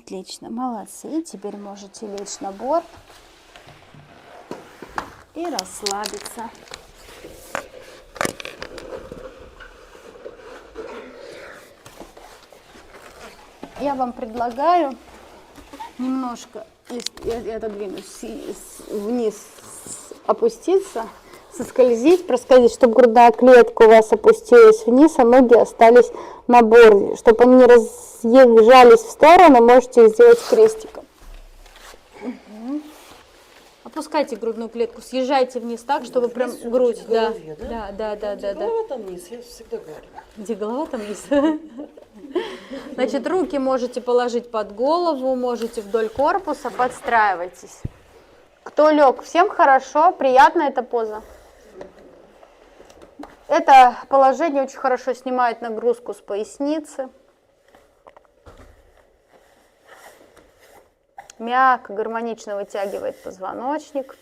Отлично, молодцы. Теперь можете лечь на борт и расслабиться. Я вам предлагаю немножко, я отодвинусь, вниз опуститься, соскользить, проскользить, чтобы грудная клетка у вас опустилась вниз, а ноги остались на борде. Чтобы они не разъезжались в сторону, можете их сделать крестиком. Опускайте грудную клетку, съезжайте вниз так, чтобы прям грудь. Да, да. Голова там вниз, я всегда говорю. Где голова, там вниз. Значит, руки можете положить под голову, можете вдоль корпуса, подстраивайтесь. Кто лег, всем хорошо, приятна эта поза. Это положение очень хорошо снимает нагрузку с поясницы. Мягко, гармонично вытягивает позвоночник.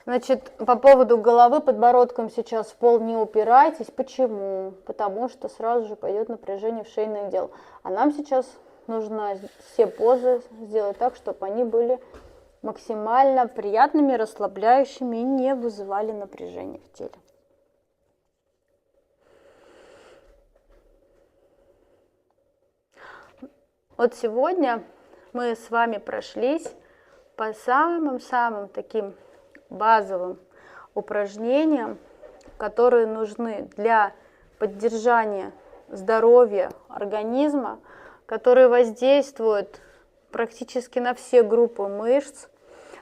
Значит, по поводу головы, подбородком сейчас в пол не упирайтесь. Почему? Потому что сразу же пойдет напряжение в шейный отдел. А нам сейчас нужно все позы сделать так, чтобы они были максимально приятными, расслабляющими и не вызывали напряжения в теле. Вот сегодня мы с вами прошлись по самым-самым таким базовым упражнениям, которые нужны для поддержания здоровья организма, которые воздействуют практически на все группы мышц,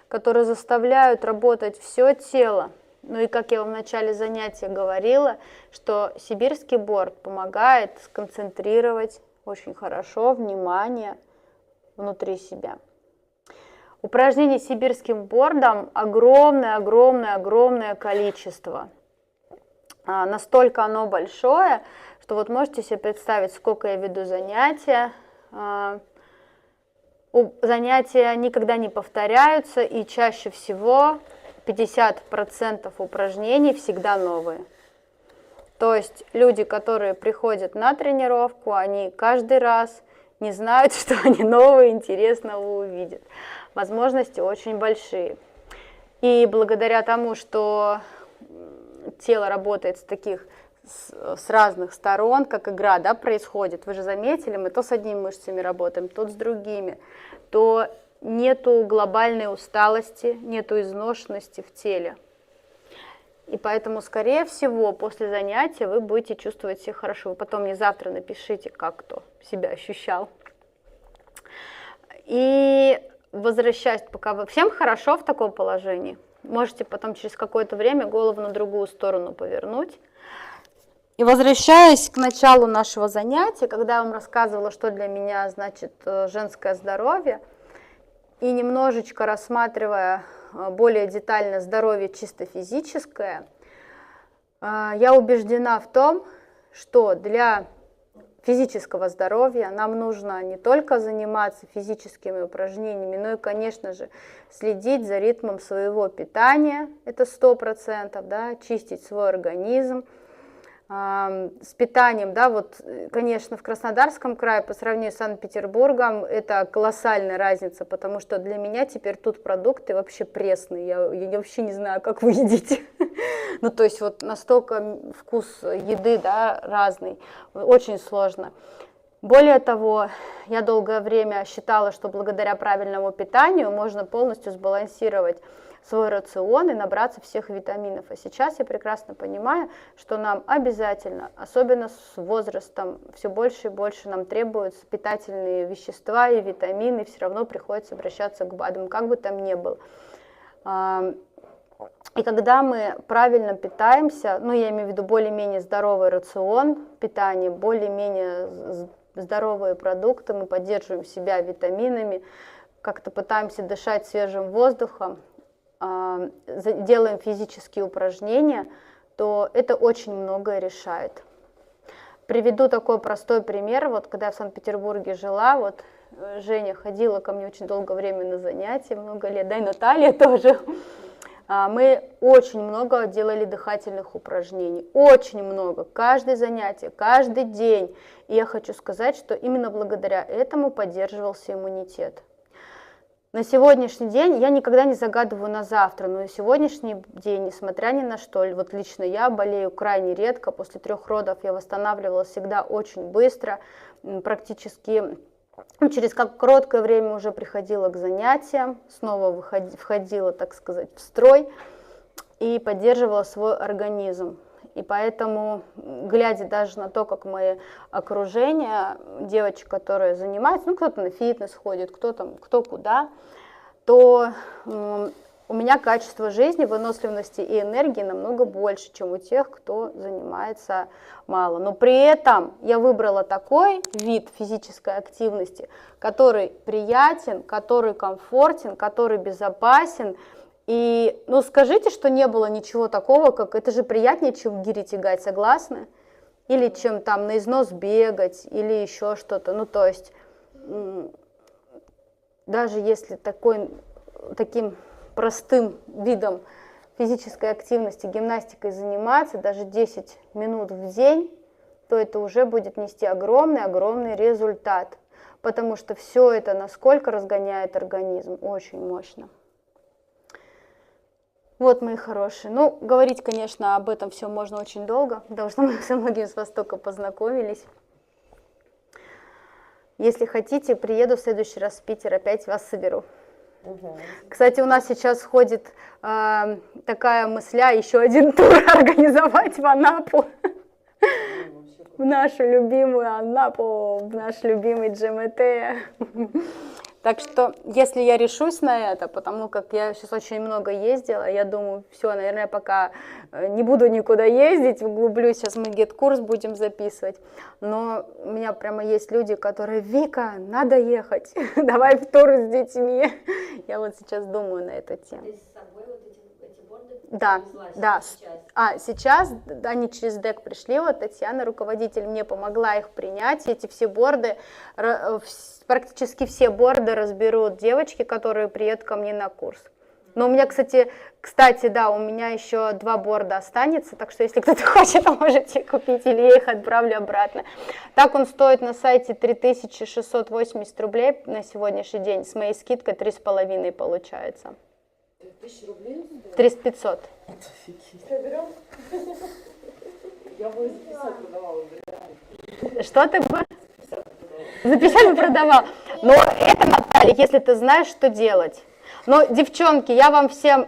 которые заставляют работать все тело. Ну и как я вам в начале занятия говорила, что сибирский борд помогает сконцентрировать очень хорошо внимание внутри себя. Упражнений сибирским бордом огромное количество. Настолько оно большое, что вот можете себе представить, сколько я веду занятия. Занятия никогда не повторяются, и чаще всего 50% упражнений всегда новые. То есть люди, которые приходят на тренировку, они каждый раз не знают, что они нового интересного увидят. Возможности очень большие. И благодаря тому, что тело работает с разных сторон, как игра, да, происходит, вы же заметили, мы то с одними мышцами работаем, то с другими, то нету глобальной усталости, нету изношенности в теле. И поэтому, скорее всего, после занятия вы будете чувствовать себя хорошо. Вы потом мне завтра напишите, как кто себя ощущал. И возвращаясь, пока всем хорошо в таком положении, можете потом через какое-то время голову на другую сторону повернуть. И возвращаясь к началу нашего занятия, когда я вам рассказывала, что для меня значит женское здоровье, и немножечко рассматривая более детально здоровье чисто физическое, я убеждена в том, что для физического здоровья нам нужно не только заниматься физическими упражнениями, но и, конечно же, следить за ритмом своего питания, это 100%, да, чистить свой организм. С питанием, да, вот, конечно, в Краснодарском крае по сравнению с Санкт-Петербургом это колоссальная разница, потому что для меня теперь тут продукты вообще пресные, я вообще не знаю, как вы едите. Ну, то есть вот настолько вкус еды, да, разный, очень сложно. Более того, я долгое время считала, что благодаря правильному питанию можно полностью сбалансировать свой рацион и набраться всех витаминов. А сейчас я прекрасно понимаю, что нам обязательно, особенно с возрастом, все больше и больше нам требуются питательные вещества и витамины, все равно приходится обращаться к БАДам, как бы там ни было. И когда мы правильно питаемся, ну я имею в виду более-менее здоровый рацион питания, более-менее здоровые продукты, мы поддерживаем себя витаминами, как-то пытаемся дышать свежим воздухом, делаем физические упражнения, то это очень многое решает. Приведу такой простой пример. Вот когда я в Санкт-Петербурге жила, вот Женя ходила ко мне очень долгое время на занятия, много лет, да и Наталья тоже. Мы очень много делали дыхательных упражнений, очень много, каждое занятие, каждый день. И я хочу сказать, что именно благодаря этому поддерживался иммунитет. На сегодняшний день я никогда не загадываю на завтра, но на сегодняшний день, несмотря ни на что, вот лично я болею крайне редко, после 3 родов я восстанавливалась всегда очень быстро, практически через короткое время уже приходила к занятиям, снова входила, так сказать, в строй и поддерживала свой организм. И поэтому, глядя даже на то, как мои окружение, девочек, которые занимаются, ну, кто-то на фитнес ходит, кто куда, то у меня качество жизни, выносливости и энергии намного больше, чем у тех, кто занимается мало. Но при этом я выбрала такой вид физической активности, который приятен, который комфортен, который безопасен. И, ну, скажите, что не было ничего такого, как это же приятнее, чем в гире тягать, согласны? Или чем там на износ бегать, или еще что-то. Ну, то есть, даже если таким простым видом физической активности, гимнастикой заниматься, даже 10 минут в день, то это уже будет нести огромный результат. Потому что все это насколько разгоняет организм, очень мощно. Вот, мои хорошие. Ну, говорить, конечно, об этом все можно очень долго, потому что мы со многими с Востока познакомились. Если хотите, приеду в следующий раз в Питер, опять вас соберу. Кстати, у нас сейчас ходит такая мысля, еще один тур организовать в Анапу. В нашу любимую Анапу, в наш любимый ДжМТ. Так что, если я решусь на это, потому как я сейчас очень много ездила, я думаю, все, наверное, пока не буду никуда ездить, углублюсь, сейчас мы гет-курс будем записывать. Но у меня прямо есть люди, которые: Вика, надо ехать, давай в тур с детьми. Я вот сейчас думаю на эту тему. Ты с собой вот эти борды Да, привезла да. сейчас? Сейчас они через ДЭК пришли, вот Татьяна, руководитель, мне помогла их принять. Эти все борды, практически все борды разберут девочки, которые приедут ко мне на курс. Но у меня, кстати, да, у меня еще 2 борда останется, так что если кто-то хочет, то можете купить, или я их отправлю обратно. Так он стоит на сайте 3680 рублей на сегодняшний день, с моей скидкой 3,5 получается. 1000 рублей? 3500. Берем? Я бы записать продавала. Что ты бы? За 50 бы продавал. Но это, Наталья, если ты знаешь, что делать. Но, девчонки, я вам всем,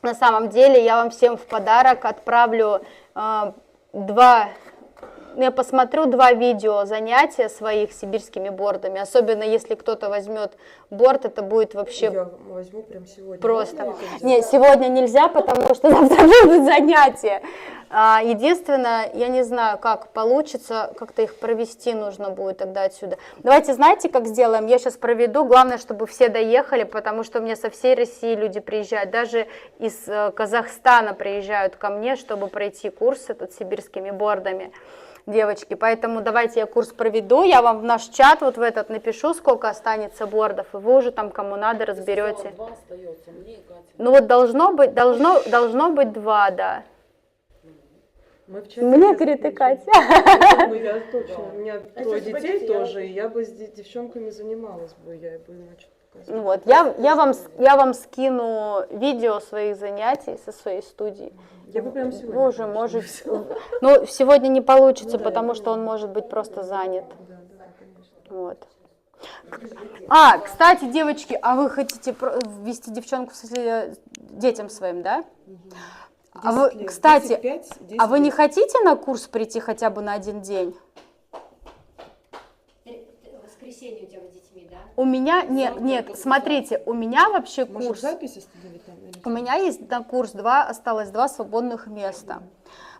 на самом деле, я вам всем в подарок отправлю 2 видео занятия своих сибирскими бордами. Особенно, если кто-то возьмет борд, это будет вообще Я возьму прям сегодня. просто. Можно это взять? Не, сегодня нельзя, потому что завтра будут занятия. Единственное, я не знаю, как получится, как-то их провести нужно будет тогда отсюда. Давайте, знаете, как сделаем? Я сейчас проведу, главное, чтобы все доехали, потому что у меня со всей России люди приезжают, даже из Казахстана приезжают ко мне, чтобы пройти курс этот сибирскими бордами. Девочки, поэтому давайте я курс проведу, я вам в наш чат вот в этот напишу, сколько останется бордов, и вы уже там кому надо разберете. 2 остается, мне и Кате. Ну вот должно быть 2, да. Мы в чате Мне, сейчас говорит, и включим. Катя. Ну, я точно. У меня А 3 сейчас, детей погодите, я тоже, и я бы с девчонками занималась бы, я бы им что-то показывала. Ну вот, я вам скину видео своих занятий со своей студии. Я бы прям сегодня. Вы уже конечно, можете... взяла. Ну, сегодня не получится, Ну да, потому я что он может быть просто занят. Да, конечно. Вот. Кстати, девочки, а вы хотите ввести девчонку, в смысле, детям своим, да? А вы, 10 лет, кстати, 10, 5, 10 а вы не лет. хотите на курс прийти хотя бы на 1 день? В воскресенье у тебя с детьми, да? У меня, нет, смотрите, у меня вообще Может, курс, запись остановили там? Или у меня есть на курс осталось 2 свободных места,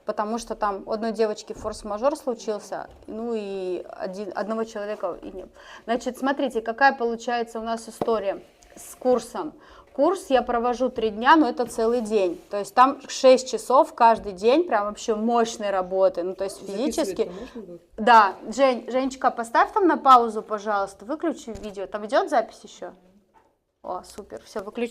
потому что там у одной девочки форс-мажор случился, ну и одного человека и нет. Значит, смотрите, какая получается у нас история с курсом. Курс я провожу 3 дня, но это целый день. То есть там 6 часов каждый день, прям вообще мощной работы. Ну, то есть физически. записывать-то можно будет? Да, Женечка, поставь там на паузу, пожалуйста, выключи видео. Там идет запись еще? О, супер, все, выключи.